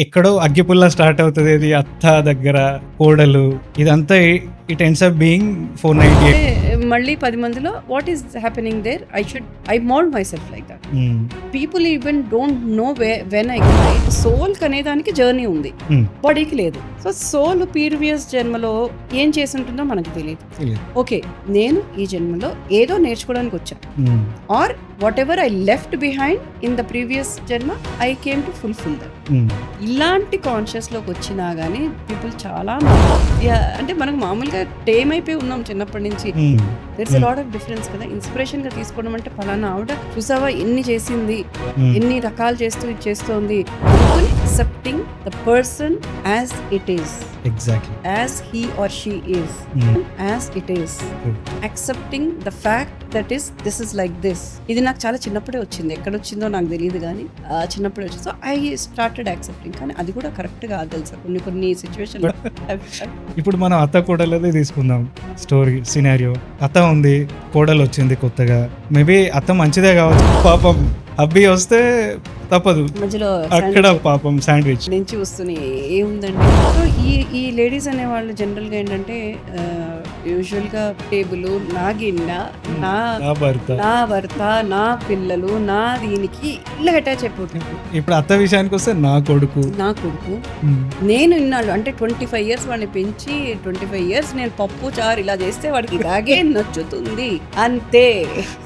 ఎక్కడో అగ్గిపుల్ల స్టార్ట్ అవుతది. ఇది అత్త దగ్గర, కోడలు ఇదంతా ఇట్ ఎండ్స్ అప్ బీయింగ్ 498. మళ్ళీ 10 మందిలో what is happening there I mould myself like that. People even don't know when I cry. Soul కనేదానికి జర్నీ ఉంది, బాడీకి లేదు. సో సోల్ ప్రీవియస్ జన్మలో ఏం చేసి ఉంటుందో మనకు తెలియదు. ఓకే, నేను ఈ జన్మలో ఏదో నేర్చుకోవడానికి వచ్చాను, or whatever I left behind in the previous జన్మ I came to fulfil that. ఇలాంటి కాన్షియస్ లోకి వచ్చినా గానీ పీపుల్ చాలా అంటే మనకు మామూలుగా టేమ్ అయిపోయి ఉన్నాం చిన్నప్పటి నుంచి. There is a lot of difference కదా. ఇన్స్పిరేషన్ గా తీసుకోవడం అంటే ఫలానా ఆవిడ చూసావా ఎన్ని చేసింది, ఎన్ని రకాలు చేస్తూ ఇది చేస్తోంది, accepting the person as it is, exactly as he or she is, as it is, accepting the fact that this is like this. ఇది నాకు చాలా చిన్నప్పుడే వచ్చింది, ఎక్కడ వచ్చిందో నాకు తెలియదు కానీ చిన్నప్పుడే వచ్చింది. So I started accepting. కానీ అది కూడా కరెక్ట్ కాదు తెలుసా కొన్ని సిచ్యువేషన్. ఇప్పుడు మనం అత్త కోడలదే తీసుకుందాం స్టోరీ సినారియో. అత్త ఉంది, కోడలు వచ్చింది కొత్తగా. మేబీ అత్త మంచిదే కావచ్చు, పాపం అబ్బి వస్తే తప్పదు, మధ్యలో అక్కడ పాపం శాండ్విచ్ నుంచి వస్తుంది ఏముందండి. సో ఈ లేడీస్ అనే వాళ్ళు జనరల్ గా ఏంటంటే యూజువల్ గా టేబుల్, నా గిన్నె, నా భర్త, నా పిల్లలు, నా దీనికి ఇల్లు అటాచ్ అయిపోతుంది. ఇప్పుడు అత్త విషయానికి వస్తే నా కొడుకు నేను ఇన్నాళ్ళు అంటే 25 years వాడిని పెంచి 25 years నేను పప్పు చారు ఇలా చేస్తే వాడికి ఇలాగే నచ్చుతుంది అంతే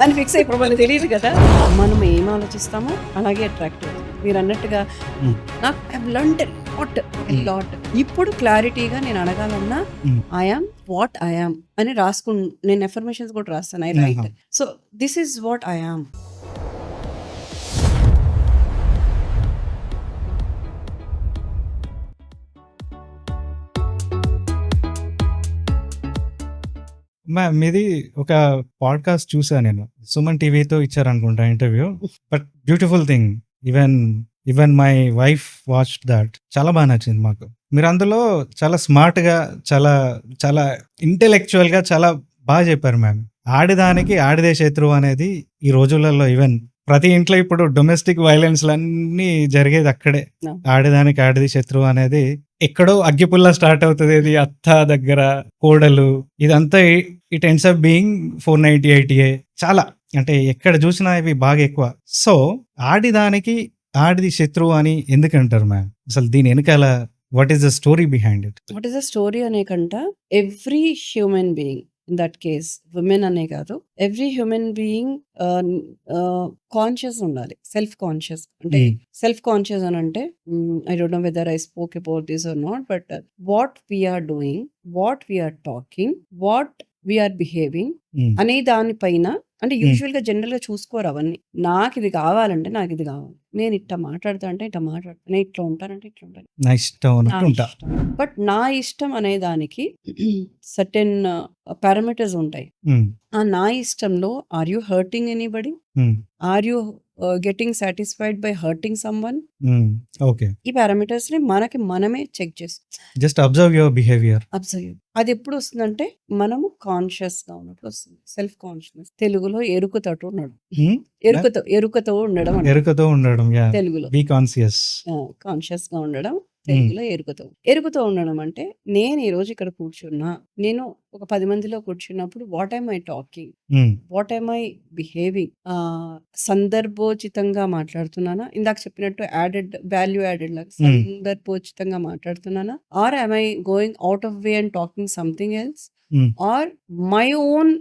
అని ఫిక్స్ అయిపోయి మనకు తెలియదు కదా. మనం ఏం ఆలోచిస్తామో అలాగే అట్రాక్ట్ అవుతుంది. మీరు అన్నట్టుగా నాకు లాట్ ఇప్పుడు క్లారిటీగా నేను అడగాలన్నా I am what I am అని నేను ఎఫర్మేషన్స్ కూడా రాస్తాను. I write. So this is what I am. Ma'am, మీది ఒక పాడ్కాస్ట్ చూసా నేను, సుమన్ టీవీతో ఇచ్చారనుకుంటా interview. But beautiful thing, even my wife watch that. చాలా బాగా నచ్చింది మాకు. మీరు అందులో చాలా స్మార్ట్ గా, చాలా చాలా ఇంటెలెక్చువల్ గా చాలా బాగా చెప్పారు మ్యామ్. ఆడిదానికి ఆడిదే శత్రువు అనేది ఈ రోజులలో ఈవెన్ ప్రతి ఇంట్లో ఇప్పుడు డొమెస్టిక్ వైలెన్స్ అన్నీ జరిగేది అక్కడే. ఆడిదానికి ఆడిది శత్రువు అనేది ఎక్కడో అగ్గిపుల్ల స్టార్ట్ అవుతుంది. ఇది అత్త దగ్గర, కోడలు ఇదంతా it ends up being 498A. చాలా అంటే ఎక్కడ చూసినా ఇవి బాగా ఎక్కువ. సో ఆడిదానికి ఆడిది శత్రువు అని ఎందుకంటారు మ్యామ్? అసలు దీని వెనకాల what is the story behind it? What is the story అనే కంట every human being, in that case women అనే కాదు, ఎవ్రీ హ్యూమన్ బీయింగ్ కాన్షియస్ ఉండాలి. సెల్ఫ్ కాన్షియస్ అంటే సెల్ఫ్ కాన్షియస్ అని అంటే I don't know whether I spoke about this or not, but what we are doing, what we are talking, what we are behaving అనే దానిపైన అంటే usual గా జనరల్ గా చూసుకోరు అవన్నీ. నాకు ఇది కావాలంటే నాకు ఇది కావాలి, నేను ఇట్లా మాట్లాడతా అంటే ఇట్లా మాట్లాడతా, నేను ఇట్లా ఉంటానంటే ఇట్లా ఉంటాను. బట్ నా ఇష్టం అనే దానికి సర్టెన్ పారామీటర్స్ ఉంటాయి. ఆ నా ఇష్టంలో are you hurting anybody, are you getting satisfied by hurting someone? Okay, ఈ పారామీటర్స్ ని మనమే చెక్ చేస్తాం. Just observe your behaviour. అది ఎప్పుడు వస్తుందంటే మనము కాన్షియస్ గా ఉన్నప్పుడు వస్తుంది. సెల్ఫ్ కాన్షియస్, తెలుగులో ఎరుకతో ఉండడం, ఎరుకతో ఉండడం తెలుగులో కాన్షియస్ గా ఉండడం, తెలుగులో ఎరుకతో ఉండడం అంటే నేను ఈ రోజు ఇక్కడ కూర్చున్నా, నేను ఒక 10 మందిలో కూర్చున్నప్పుడు what I'm I talking, what I'm I behaving, సందర్భోచితంగా మాట్లాడుతున్నానా, ఇందాక చెప్పినట్టు వాల్యూ యాడెడ్ లాగా సందర్భోచితంగా మాట్లాడుతున్నానా, or I'm I going out of way and talking something else, or my own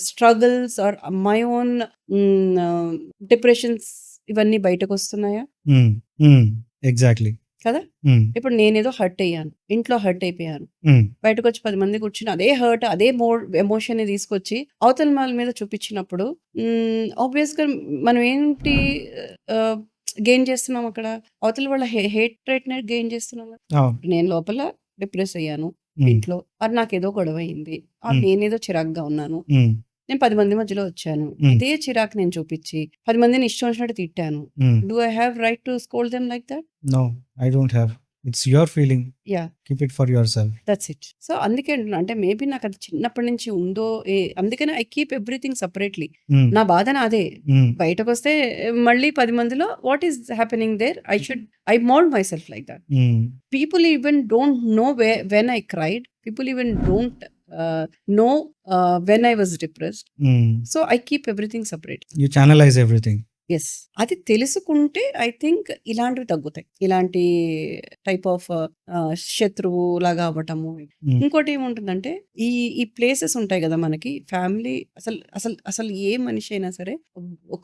struggles or my own depressions ఇవన్నీ బయటకు వస్తున్నాయా? ఎగ్జాక్ట్లీ కదా. ఇప్పుడు నేనేదో హర్ట్ అయ్యాను, ఇంట్లో హర్ట్ అయిపోయాను, బయటకు వచ్చి 10 మంది కూర్చుని అదే హర్ట్, అదే ఎమోషన్ ని తీసుకొచ్చి అవతల వాళ్ళ మీద చూపించినప్పుడు ఆబ్వియస్ గా మనం ఏంటి గెయిన్ చేస్తున్నాం అక్కడ? అవతల వాళ్ళ హేట్రేట్ ని గెయిన్ చేస్తున్నాం. నేను లోపల డిప్రెస్ అయ్యాను, ఇంట్లో అది నాకేదో గొడవ అయింది, నేనేదో చిరాగ్గా ఉన్నాను, నేను 10 మంది మధ్యలో వచ్చాను, ఇదే చిరాకు నేను చూపించి 10 మందిని ఇష్టం వచ్చినట్టు తిట్టాను. Do I have right to scold them like that? No, I don't have. It's your feeling. Yeah! Keep it for yourself. That's it. So, అందుకే అంటున్నా. అంటే మేబీ నాకది చిన్నప్పటి నుంచి ఉందో అందుకనే ఐ కీప్ ఎవ్రీథింగ్ సెపరేట్‌లీ. హ్మ్. నా బాధ నాదే. హ్మ్. బయటకొస్తే మళ్ళీ 10 మందిలో what is happening there? I mould myself like that. Hmm. People even don't know when I cried. People even don't know when I was depressed. హ్మ్. So I keep everything separate. You channelise everything. Yes. అది తెలుసుకుంటే I think ఇలాంటివి తగ్గుతాయి. ఇలాంటి type of శత్రువులాగా అవ్వటము. హ్మ్. ఇంకోటి ఏముంటుందంటే ఈ ఈ ప్లేసెస్ ఉంటాయి గదా! మనకి ఫ్యామిలీ అసలు ఏ మనిషి అయినా సరే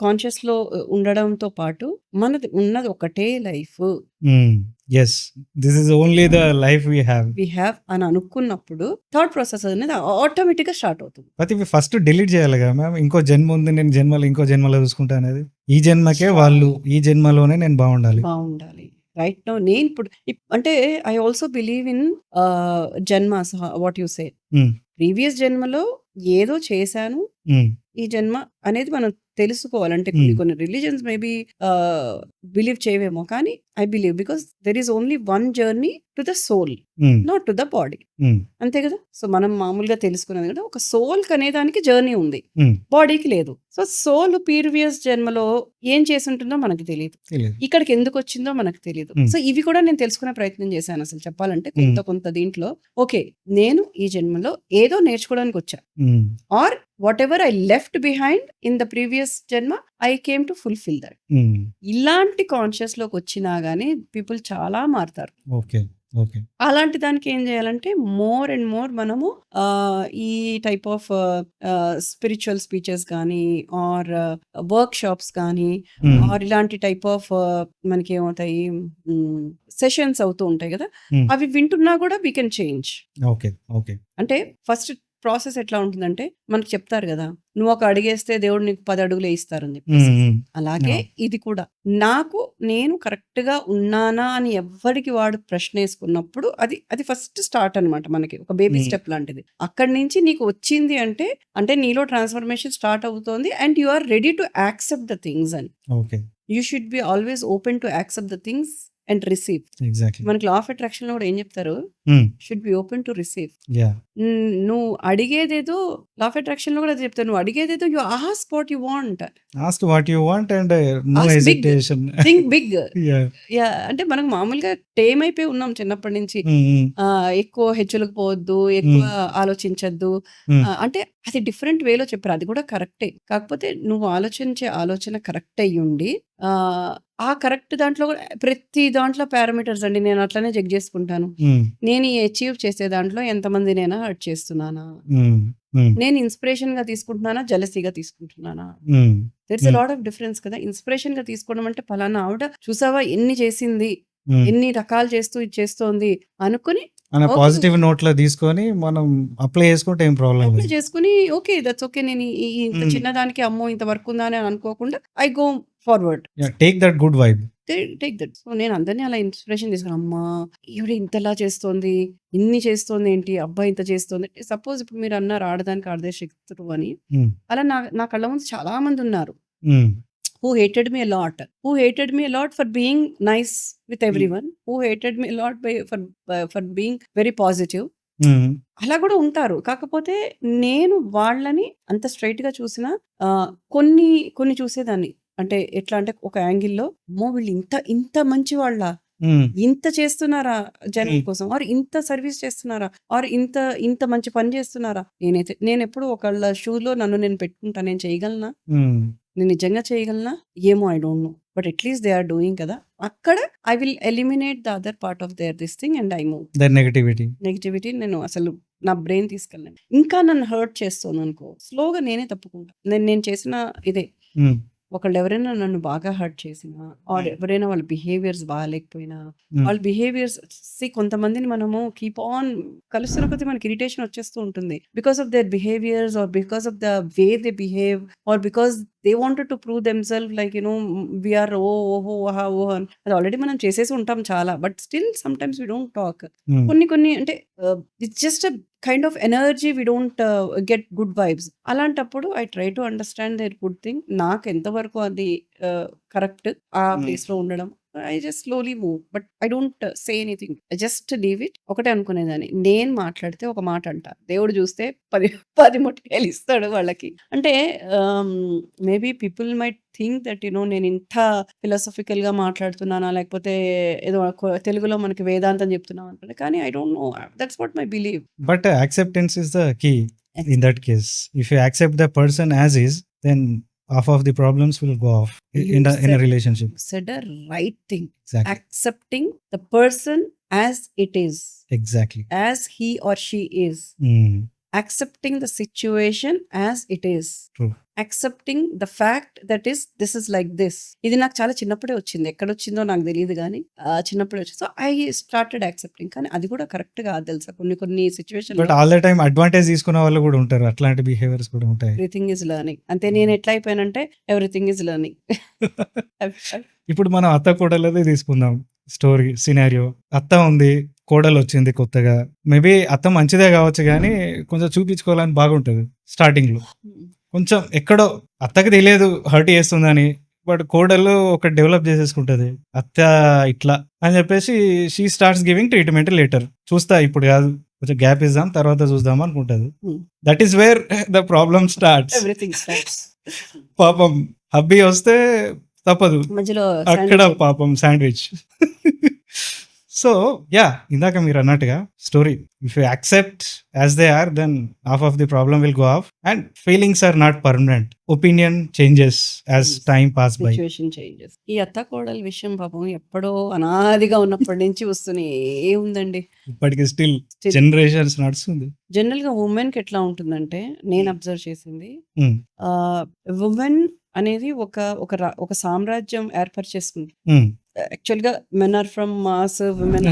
కాన్షియస్‌లో ఉండడంతో పాటు మనది ఉన్నది ఒకటే life. Hmm. Yes. This is only the life we have. We have అని అనుకున్నప్పుడు థాట్ ప్రాసెస్ అనేది ఆటోమేటిక్‌గా స్టార్ట్ అవుతుంది. బట్ ఇవి ఫస్ట్ డిలీట్ చేయాలిగా మ్యామ్. ఇంకో జన్మ ఉంది, నేను జన్మలో ఇంకో జన్మలో చూసుకుంటా అనేది. ఈ జన్మకే వాళ్ళు, ఈ జన్మలోనే నేను బాగుండాలి. బావుండాలి. రైట్ నౌ నేను ఇప్పుడు అంటే ఐ ఆల్సో బిలీవ్ ఇన్ జన్మాస్ what you say. Hmm. Previous జన్మలో ఏదో చేశాను. హ్మ్. ఈ జన్మ అనేది మనం తెలుసుకోవాలి. అంటే కొన్ని రిలీజియన్స్ మేబీ బిలీవ్ చేయవేమో. కానీ I believe because there is only one journey to the soul, hmm. Not to the body. Hmm. అంతే కదా! సో, మనం మామూలుగా తెలుసుకునేది కూడా ఒక సోల్‌కి అనేదానికి జర్నీ ఉంది. హ్మ్. బాడీకి లేదు. సో, సోల్ ప్రీవియస్ జన్మలో ఏం చేసుంటుందో మనకు తెలీదు. తెలియదు. ఇక్కడికి ఎందుకొచ్చిందో మనకు తెలీదు. హ్మ్. సో, ఇవి కూడా నేను తెలుసుకునే ప్రయత్నం చేశాను అసలు చెప్పాలంటే. హ్మ్. కొంత దీంట్లో ఓకే. నేను ఈ జన్మలో ఏదో నేర్చుకోవడానికొచ్చా. Hmm. Or whatever I left behind in the previous జన్మ I came to fulfil that. Hmm. ఇలాంటి కాన్షియస్‌లోకొచ్చినా గాని పీపుల్ చాలా మారుతారు. ఓకే. ఓకే. అలాంటి దానికి ఏం చేయాలంటే మోర్ అండ్ మోర్ మనము ఈ టైప్ ఆఫ్ స్పిరిచువల్ స్పీచెస్ కానీ ఆర్ వర్క్ షాప్స్ కానీ హ్మ్. ఆర్ ఇలాంటి టైప్ ఆఫ్ మనకి ఏమవుతాయి సెషన్స్ అవుతూ ఉంటాయి కదా! హ్మ్. అవి వింటున్నా కూడా we can change. Okay. Okay. అంటే ఫస్ట్ ప్రాసెస్ ఎట్లా ఉంటుందంటే మనకు చెప్తారు కదా! నువ్వు ఒక అడుగేస్తే దేవుడు నీకు 10 అడుగులే ఇస్తారని చెప్పేసి. హ్మ్. హ్మ్. అలాగే యాహ్! ఇది కూడా. నేను కరెక్ట్‌గా ఉన్నానా అని ఎవ్వడికి వాడు ప్రశ్నేసుకున్నప్పుడు అది ఫస్ట్ స్టార్ట్ అనమాట మనకి. ఒక బేబీ హ్మ్. స్టెప్ లాంటిది. అక్కడి నుంచి నీకు వచ్చింది అంటే నీలో ట్రాన్స్‌ఫర్మేషన్ స్టార్ట్ అవుతోంది and you are ready to accept the things అని. Okay. You should be always open to accept the things and receive. Exactly. మనకి లా ఆఫ్ అట్రాక్షన్‌లో కూడా ఏం చెప్తారు? Hmm. Should be open to receive. Yeah! నువ్వు అడిగేదేదో law of అట్రాక్షన్‌లో కూడా అదే చెప్తారు. నువ్వు అడిగేదేదో you ask what you want. Ask what you want and no ask big. Hesitation. Think big. Yeah! Yeah! అంటే మనకు మామూలుగా టేమ్ అయిపోయి ఉన్నాం చిన్నప్పటి నుంచి. హ్మ్. హ్మ్. ఎక్కువ హెచ్చులకు పోవద్దు, ఎక్కువ హ్మ్. ఆలోచించొద్దు. హ్మ్. అంటే అది డిఫరెంట్ వేలో చెప్పారు. అది కూడా కరెక్టే. కాకపోతే నువ్వు ఆలోచించే ఆలోచన కరెక్ట్ అయ్యుండి ఆ కరెక్ట్ దాంట్లో కూడా ప్రతి దాంట్లో పారామీటర్స్ అండి. నేను అట్లనే చెక్ చేసుకుంటాను. హ్మ్. నేను ఈ అచీవ్ చేసే దాంట్లో ఎంతమందినైనా హర్ట్ చేస్తున్నానా? హ్మ్. హ్మ్. నేను ఇన్స్పిరేషన్‌గా తీసుకుంటున్నానా? జెలసీగా తీసుకుంటున్నానా? హ్మ్. దేర్ ఇస్ ఎ హ్మ్. లాట్ ఆఫ్ డిఫరెన్స్ కదా! ఇన్స్పిరేషన్‌గా తీసుకోవడం అంటే పలానా ఆవిడ చూసావా ఎన్ని చేసింది, హ్మ్. ఎన్ని రకాలు చేస్తూ ఇది చేస్తోంది అనుకుని అనే ఓకే. పాజిటివ్ నోట్‌లో తీసుకొని మనం అప్లై చేసుకుంటే ఏం ప్రాబ్లమ్ అప్లై లేదు. చేసుకొని ఓకే. That's okay. నేను ఇంత హ్మ్. చిన్నదానికి అమ్మో! ఇంత వర్క్ ఉందా అని అనుకోకుండా I go forward. Yeah! Take that good vibe. Take that. So, నేను అందరిని అలా ఇన్స్పిరేషన్ తీసుకున్నా. అమ్మా! ఈవిడ ఇంతలా చేస్తోంది. ఇన్ని చేస్తోందేంటి? అబ్బా! ఇంత చేస్తోంది. సపోజ్ ఇప్పుడు మీరన్నారు ఆడదానికి ఆడదే శత్రువు అని. హ్మ్. అలా నా కళ్ళ ముందు చాలా మందున్నారు. హ్మ్. Who hated me a lot. Who hated me a lot for being nice with హ్మ్. everyone. Who hated me a lot for being very positive. హ్మ్. అలా కూడా ఉంటారు. కాకపోతే నేను వాళ్ళని అంత స్ట్రెయిట్‌గా చూసినా కొన్ని చూసేదాన్ని. అంటే ఎట్లా అంటే ఒక యాంగిల్‌లో అమ్మో! వీళ్ళు ఇంత మంచి వాళ్ళా? హ్మ్. ఇంత చేస్తున్నారా జనం హ్మ్. కోసం? ఆర్ ఇంత సర్విస్ చేస్తున్నారా? ఆర్ ఇంత మంచి పని చేస్తున్నారా? నేనెప్పుడు ఒకళ్ళ షూలో నన్ను నేను పెట్టుకుంటా. నేను చేయగలనా? హ్మ్. నేను నిజంగా చేయగలనా? ఏమో I don't know. But at least they are doing కదా! అక్కడ I will eliminate the other part of this thing and I move. That negativity. Negativity నేను అసలు నా బ్రెయిన్ తీసుకెళ్ళను. ఇంకా నన్ను హర్ట్ చేస్తోందనుకో స్లోగా నేనే తప్పుకుంటా. నేను చేసిన ఇదే. హ్మ్. ఒకళ్ళెవరైనా నన్ను బాగా హర్ట్ చేసినా ఆర్ హ్మ్. ఎవరైనా వాళ్ళ బిహేవియర్స్ బాలేకపోయినా, హ్మ్. వాళ్ళ బిహేవియర్స్ కొంతమందిని మనము కీప్ ఆన్ కలుస్తున్న కొద్దీ మనకి ఇరిటేషన్ వచ్చేస్తూ ఉంటుంది. Because of their behaviours or because of the way they behave or because they wanted to prove themselves like we are ఓహో! ఆహా! ఓహ్! అని. అది ఆల్రెడీ మనం చేసేసి ఉంటాం చాలా. But still sometimes we don't talk. Hmm. కొన్ని అంటే it's just a kind of energy we don't get good vibes. అలాంటప్పుడు I try to understand their good thing. నాకు ఎంతవరకు అది కరెక్ట్ ఆ హ్మ్. ప్లేస్‌లో ఉండడం. I just slowly move. But I don't say anything. I just leave it. ఒకటే అనుకునేదాన్ని. నేను మాట్లాడితే ఒక మాట అంటా. దేవుడు చూస్తే 10 మొట్టికాయలు ఇస్తాడు వాళ్ళకి. అంటే maybe people might think that నేను ఇంత ఫిలాసఫికల్‌గా మాట్లాడుతున్నానా? లేకపోతే ఏదో తెలుగులో మనకి వేదాంతం చెప్తున్నాం అనుకుంటే. కానీ I don't know. That's what my believe. But acceptance is the key in that case. If you accept the person as is, then half of the problems will go off in a relationship. You said a right thing. Exactly. Accepting the person as it is, Exactly. as he or she is. Accepting the situation as it is. True. Accepting the fact that this is like this. ఇది నాకు చాలా చిన్నప్పుడే వచ్చింది. ఎక్కడొచ్చిందో నాకు తెలియదు కానీ చిన్నప్పుడే వచ్చింది. So I started accepting. కానీ అది కూడా కరెక్ట్ కాదు తెలుసా కొన్ని situation. But all the time advantage తీసుకునే వాళ్ళు కూడా ఉంటారు. అట్లాంటి బిహేవియర్స్ కూడా ఉంటాయి. Everything is learning. అంతే నేను ఎట్లా అయిపోయానంటే ఎవ్రీథింగ్ ఈజ్ లెర్నింగ్. ఇప్పుడు మనం అత్త కోడలదే తీసుకుందాం స్టోరీ సినారియో. అత్త ఉంది, కోడలు వచ్చింది కొత్తగా. మేబీ అత్త మంచిదే కావచ్చు కానీ కొంచెం చూపించుకోవాలని బాగుంటుంది స్టార్టింగ్ లో. కొంచెం ఎక్కడో అత్తకి తెలియదు హర్ట్ చేస్తుందని, బట్ కోడలు ఒక డెవలప్ చేసేసుకుంటది. అత్త ఇట్లా అని చెప్పేసి she starts giving treatment later. చూస్తా ఇప్పుడు కాదు, కొంచెం గ్యాప్ ఇద్దాం తర్వాత చూద్దాం అనుకుంటది. That is where the problem starts. Everything starts. పాపం హబ్బీ వస్తే తప్పదు, మధ్యలో అక్కడ పాపం శాండ్విచ్. సో యా, ఇందాక మీరు అన్నట్టుగా story, if you accept as they are, then half of the problem will go off. And feelings are not permanent. Opinion changes as time pass by. Situation changes. ఈ అత్త కోడల విషయం పాపం ఎప్పుడో అనాదిగా ఉన్నప్పటి నుంచి వస్తూనే ఉందండి. ఇప్పటికి స్టిల్ జనరేషన్స్ నడుస్తుంది. జనరల్ గా ఉమెన్ కి ఎట్లా ఉంటుందంటే, నేను అబ్జర్వ్ చేసింది, ఉమెన్ అనేది ఒక సామ్రాజ్యం ఏర్పరిచేసుకుంది. యాక్చువల్ గా men are from Mars, women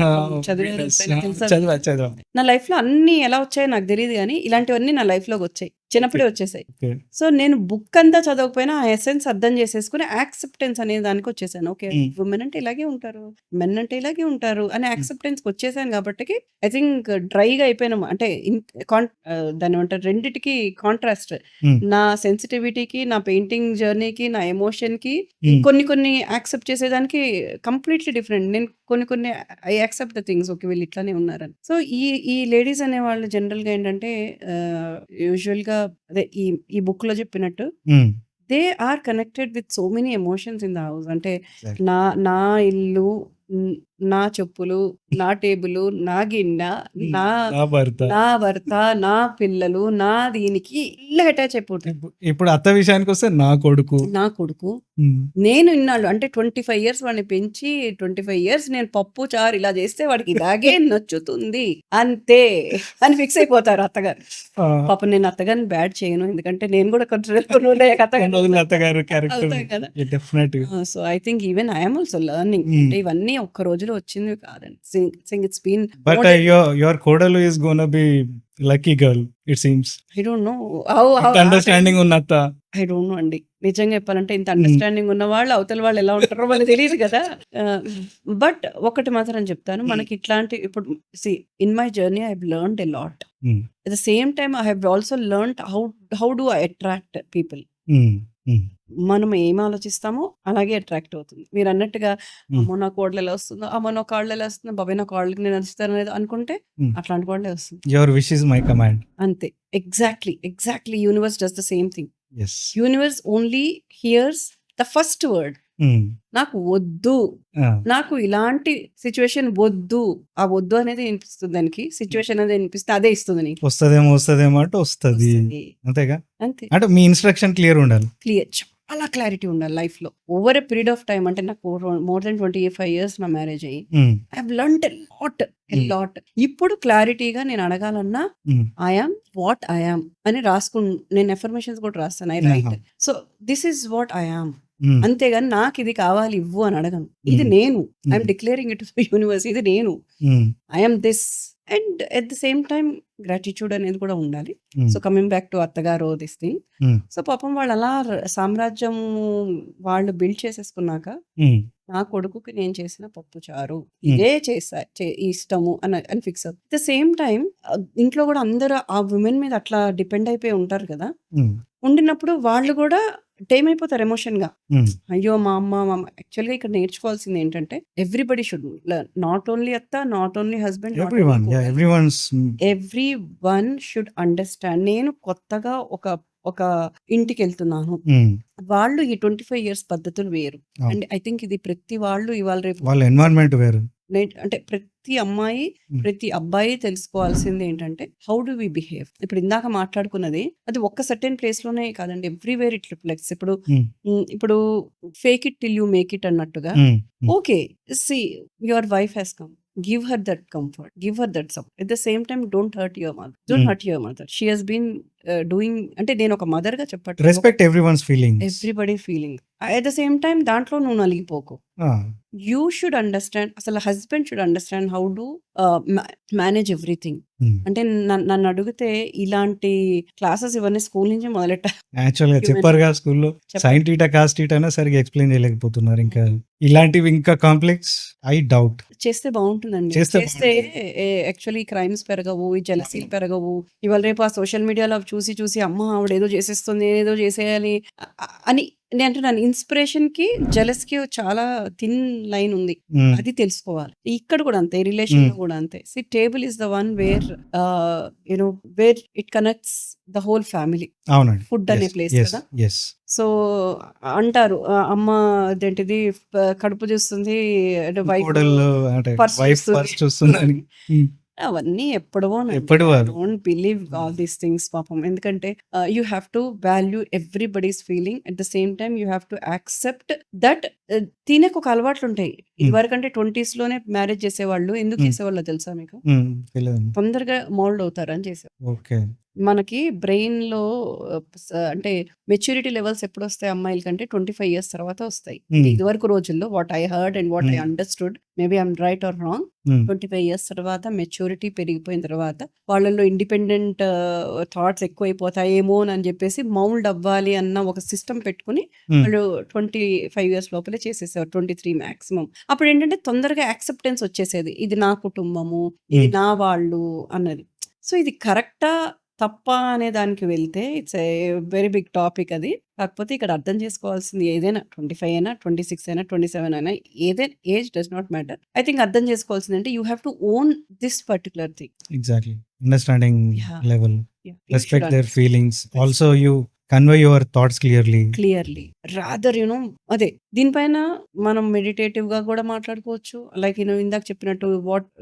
చదివా. నా లైఫ్ లో అన్ని ఎలా వచ్చాయో నాకు తెలియదు కానీ ఇలాంటివన్నీ నా లైఫ్ లోకి వచ్చాయి, చిన్నప్పుడే వచ్చేసాయి. సో నేను బుక్ అంతా చదవకపోయినా ఆ ఎసెన్స్ అర్థం చేసేసుకుని యాక్సెప్టెన్స్ అనే దానికి వచ్చేసాను. ఓకే, ఉమెన్ అంటే ఇలాగే ఉంటారు, మెన్ అంటే ఇలాగే ఉంటారు అని యాక్సెప్టెన్స్ వచ్చేసాను. కాబట్టి ఐ థింక్ డ్రైగా అయిపోయినాము. అంటే దాని ఏమంటారు, రెండిటికి కాంట్రాస్ట్. నా సెన్సిటివిటీకి, నా పెయింటింగ్ జర్నీకి, నా ఎమోషన్ కి కొన్ని యాక్సెప్ట్ చేసేదానికి కంప్లీట్లీ డిఫరెంట్. నేను కొన్ని I accept the things. Okay, వీళ్ళు ఇట్లానే ఉన్నారని. సో ఈ లేడీస్ అనే వాళ్ళు జనరల్ గా ఏంటంటే, యూజువల్ గా అదే ఈ బుక్ లో చెప్పినట్టు, they are connected with so many emotions in the house. అంటే నా ఇల్లు, నా చెప్పులు, నా టేబుల్, నా గిన్నె, నా భర్త, నా పిల్లలు, నా దీనికి ఇల్లు అటాచ్ అయిపోతుంది. ఇప్పుడు అత్త విషయానికి వస్తే నా కొడుకు నేను ఇన్నాళ్ళు అంటే 25 years వాడిని పెంచి 25 years నేను పప్పు చారు ఇలా చేస్తే వాడికి ఇలాగే నచ్చుతుంది అంతే అని ఫిక్స్ అయిపోతారు అత్తగారు. పాపం నేను అత్తగారిని బ్యాడ్ చేయను, ఎందుకంటే నేను కూడా అత్తగారు character. So I think even I am also learning. అంటే ఇవన్నీ ఒక్క రోజులో వచ్చింది కాదండి. It's been. బట్ యువర్ కోడలు is gonna be lucky girl it seems. I don't know how understanding ఉన్న అత్త. ఐ డోంట్ నో అండి, నిజంగా చెప్పాలంటే ఇంత అండర్స్టాండింగ్ ఉన్న వాళ్ళు అవతల వాళ్ళు ఎలా ఉంటారో మనకు తెలియదు కదా. బట్ ఒకటి మాత్రం చెప్తాను, మనకి ఇట్లాంటి ఇప్పుడు in my journey I have learned a lot. At the same time I have also learned how do I attract people. మనం ఏం ఆలోచిస్తామో అలాగే అట్రాక్ట్ అవుతుంది. మీరు అన్నట్టుగా అమ్మో నా కోడలు ఎలా వస్తుందో, అమ్మో నా కాళ్ళు ఎలా వస్తుందో, బాబాయ్ నా కాళ్ళకి నేను నచ్చుతాను అనేది అనుకుంటే అట్లాంటి కోడలే వస్తుంది. Your wish is my command. అంతే. Exactly universe does the same thing. Universe only hears the first word. నాకు వద్దు, నాకు ఇలాంటి సిచ్యువేషన్ వద్దు, ఆ వద్దు అనేది వినిపిస్తుంది దానికి, సిచ్యువేషన్ అనేది వినిపిస్తే అదే ఇస్తుంది నీకు. వస్తదేమో అంటే వస్తుంది, అంతేగా. అంతే. అంటే మీ ఇన్స్ట్రక్షన్ క్లియర్ ఉండాలి. చాలా క్లారిటీ ఉండాలి లైఫ్ లో. Over a period of time, అంటే నాకు మోర్ దెన్ 25 years నా మ్యారేజ్ అయ్యి I have learned a lot. ఇప్పుడు క్లారిటీగా నేను అడగాలన్నా I am what I am అని నేను ఎఫర్మేషన్స్ కూడా రాస్తాను. I write. So this is what I am. అంతేగాని నాకు ఇది కావాలి ఇవ్వు అని అడగను. ఇది నేను. I'm declaring it to universe. ఇది నేను. I'm this. And at the same time gratitude అనేది కూడా ఉండాలి. సో కమింగ్ బ్యాక్ టు అత్తగారు దిస్ థింగ్. సో పాపం వాళ్ళు అలా సామ్రాజ్యం వాళ్ళు బిల్డ్ చేసేసుకున్నాక నా కొడుకుకి నేను చేసిన పప్పు చారు ఇదే ఇష్టము అని ఫిక్స్ అవుతుంది. అట్ ద సేమ్ టైం ఇంట్లో కూడా అందరూ ఆ ఉమెన్ మీద అట్లా డిపెండ్ అయిపోయి ఉంటారు కదా. ఉండినప్పుడు వాళ్ళు కూడా టైమ్ అయిపోతారు ఎమోషన్‌గా. హ్మ్. అయ్యో! మా అమ్మ యాక్చువల్‌గా ఇక్కడ నేర్చుకోవాల్సింది ఏంటంటే everybody should learn. Not only అత్త, not only husband, not only everyone. Yeah! కోడలు. ఎవ్రీవన్స్. Everyone should understand. నేను కొత్తగా ఒక ఇంటికెళ్తున్నాను. హ్మ్. వాళ్ళు ఈ 25 ఇయర్స్ పద్ధతులు వేరు. అవును. అండ్ ఐ థింక్ ఇది ప్రతి వాళ్ళు ఇవాళ రేపు వాళ్ళ ఎన్విరాన్మెంట్ వేరు. అంటే ప్రతి అమ్మాయి, హ్మ్. ప్రతి అబ్బాయి తెలుసుకోవాల్సింది ఏంటంటే హౌ డు వి బిహేవ్. ఇప్పుడు ఇందాక మాట్లాడుకున్నది అది ఒక్క సర్టెన్ ప్లేస్‌లోనే కాదండి. Everywhere it reflects. హ్మ్. ఇప్పుడు fake it till you make it అన్నట్టుగా hmm. Hmm. Okay. See your wife has come. Give her that comfort. Give her that support. At the same time don't hurt your mother. Don't hmm. Hurt your mother. She has been doing అంటే నేను ఒక మదర్‌గా చెప్పట్లేదు. ఒక respect everyone's feelings. Everybody feeling. At the same time దాంట్లో నువ్వు నలిగిపోకు. Ah! You should understand. అసలు husband should understand how to manage everything. హ్మ్. అంటే నన్నడిగితే ఇలాంటి క్లాసెస్ ఇవన్నీ స్కూల్ నుంచే మొదలెట్టాలి. యాక్చువల్‌గా హ్యూమన్ చెప్పారుగా స్కూల్‌లో చెప్పాలి. సైన్ టీటా, కాస్ టీటా అయినా సరిగ్గా ఎక్స్‌ప్లెయిన్ చేయలేకపోతున్నారు. ఇంకా ఇలాంటివి ఇంకా కాంప్లెక్స్ ఐ డౌట్. చేస్తే బావుంటుందండి. చేస్తే చేస్తే బావుంటది. యాక్చువల్లీ క్రైమ్స్ పెరగవు. ఈ జెలసీలు పెరగవు. ఇవాళ రేపు ఆ సోషల్ మీడియాలో అవి చూసి అమ్మ ఆవిడేదో చేసేస్తుంది. నేనేదో చేసేయాలి అని నేను అంటున్నాను. ఇన్స్‌పిరేషన్‌కి, జెలస్‌కి చాలా థిన్ లైన్ ఉంది. హ్మ్. అది తెలుసుకోవాలి. ఇక్కడ కూడా అంతే. హ్మ్. రిలేషన్‌లో కూడా అంతే. See table is the one where where it connects the whole family. అవునండి. ఫుడ్ అనే యెస్. Place yes. కదా! యెస్. సో, అంటారు అమ్మ అదేంటిది కడుపు చూస్తుంది. అంటే వైఫ్ కోడళ్ళు అంటే పర్స్ వైఫ్ చూస్తుంది పర్స్ చూస్తుందని. అని. హ్మ్. అవన్నీ ఎప్పటివోనండి. ఎప్పటివో ఐ అవి. Don't believe all these things పాపం. ఎందుకంటే you have to value everybody's feeling. At the same time you have to accept that తినకు ఒక అలవాట్లుంటాయి. హ్మ్. ఇదివరకంటే 20స్‌లోనే మ్యారేజ్ చేసేవాళ్ళు. ఎందుకు హ్మ్. చేసేవాళ్ళో తెలుసా మీకు? హ్మ్. తెలీదండి. తొందరగా మౌల్డ్ అవుతారని చేసేవాళ్ళు. ఓకే. మనకి బ్రెయిన్‌లో అంటే మెచ్యూరిటీ లెవెల్స్ ఎప్పుడొస్తాయి అమ్మాయిలకంటే 25 ఇయర్స్ తర్వాత వస్తాయి. అంటే హ్మ్. ఇదివరకు రోజుల్లో what I heard and what I hmm. Understood maybe I am right or wrong. Hmm. 25 years తర్వాత మెచ్యూరిటీ పెరిగిపోయిన తర్వాత వాళ్ళలో ఇండిపెండెంట్ థాట్స్ ఎక్కువైపోతాయేమో అని చెప్పేసి మౌల్డ్ అవ్వాలి అన్న ఒక సిస్టమ్ పెట్టుకొని హ్మ్. వాళ్ళు 25 ఇయర్స్ లోపలే చేసేసేవారు. 23 మాక్సిమం. అప్పుడేంటంటే తొందరగా యాక్సెప్టెన్స్ వచ్చేసేది. ఇది నా కుటుంబము, ఇది హ్మ్. నా వాళ్ళు అన్నది. సో, ఇది కరెక్టా? తప్పా? అనే దానికి వెళ్తే it's a very big topic అది. కాకపోతే ఇక్కడ అర్థం చేసుకోవాల్సింది ఏదైనా 25 అయినా, 26 అయినా, 27 అయినా ఏదైనా age does not matter. I think అర్థం చేసుకోవాల్సిందంటే you have to own this particular thing. Exactly. Understanding yeah! Level. You should respect their understand. Feelings. Also you convey your thoughts clearly. Clearly. Rather అదే దీనిపైన మనం మెడిటేటివ్‌గా కూడా మాట్లాడుకోవచ్చు. Like ఇందాక చెప్పినట్టు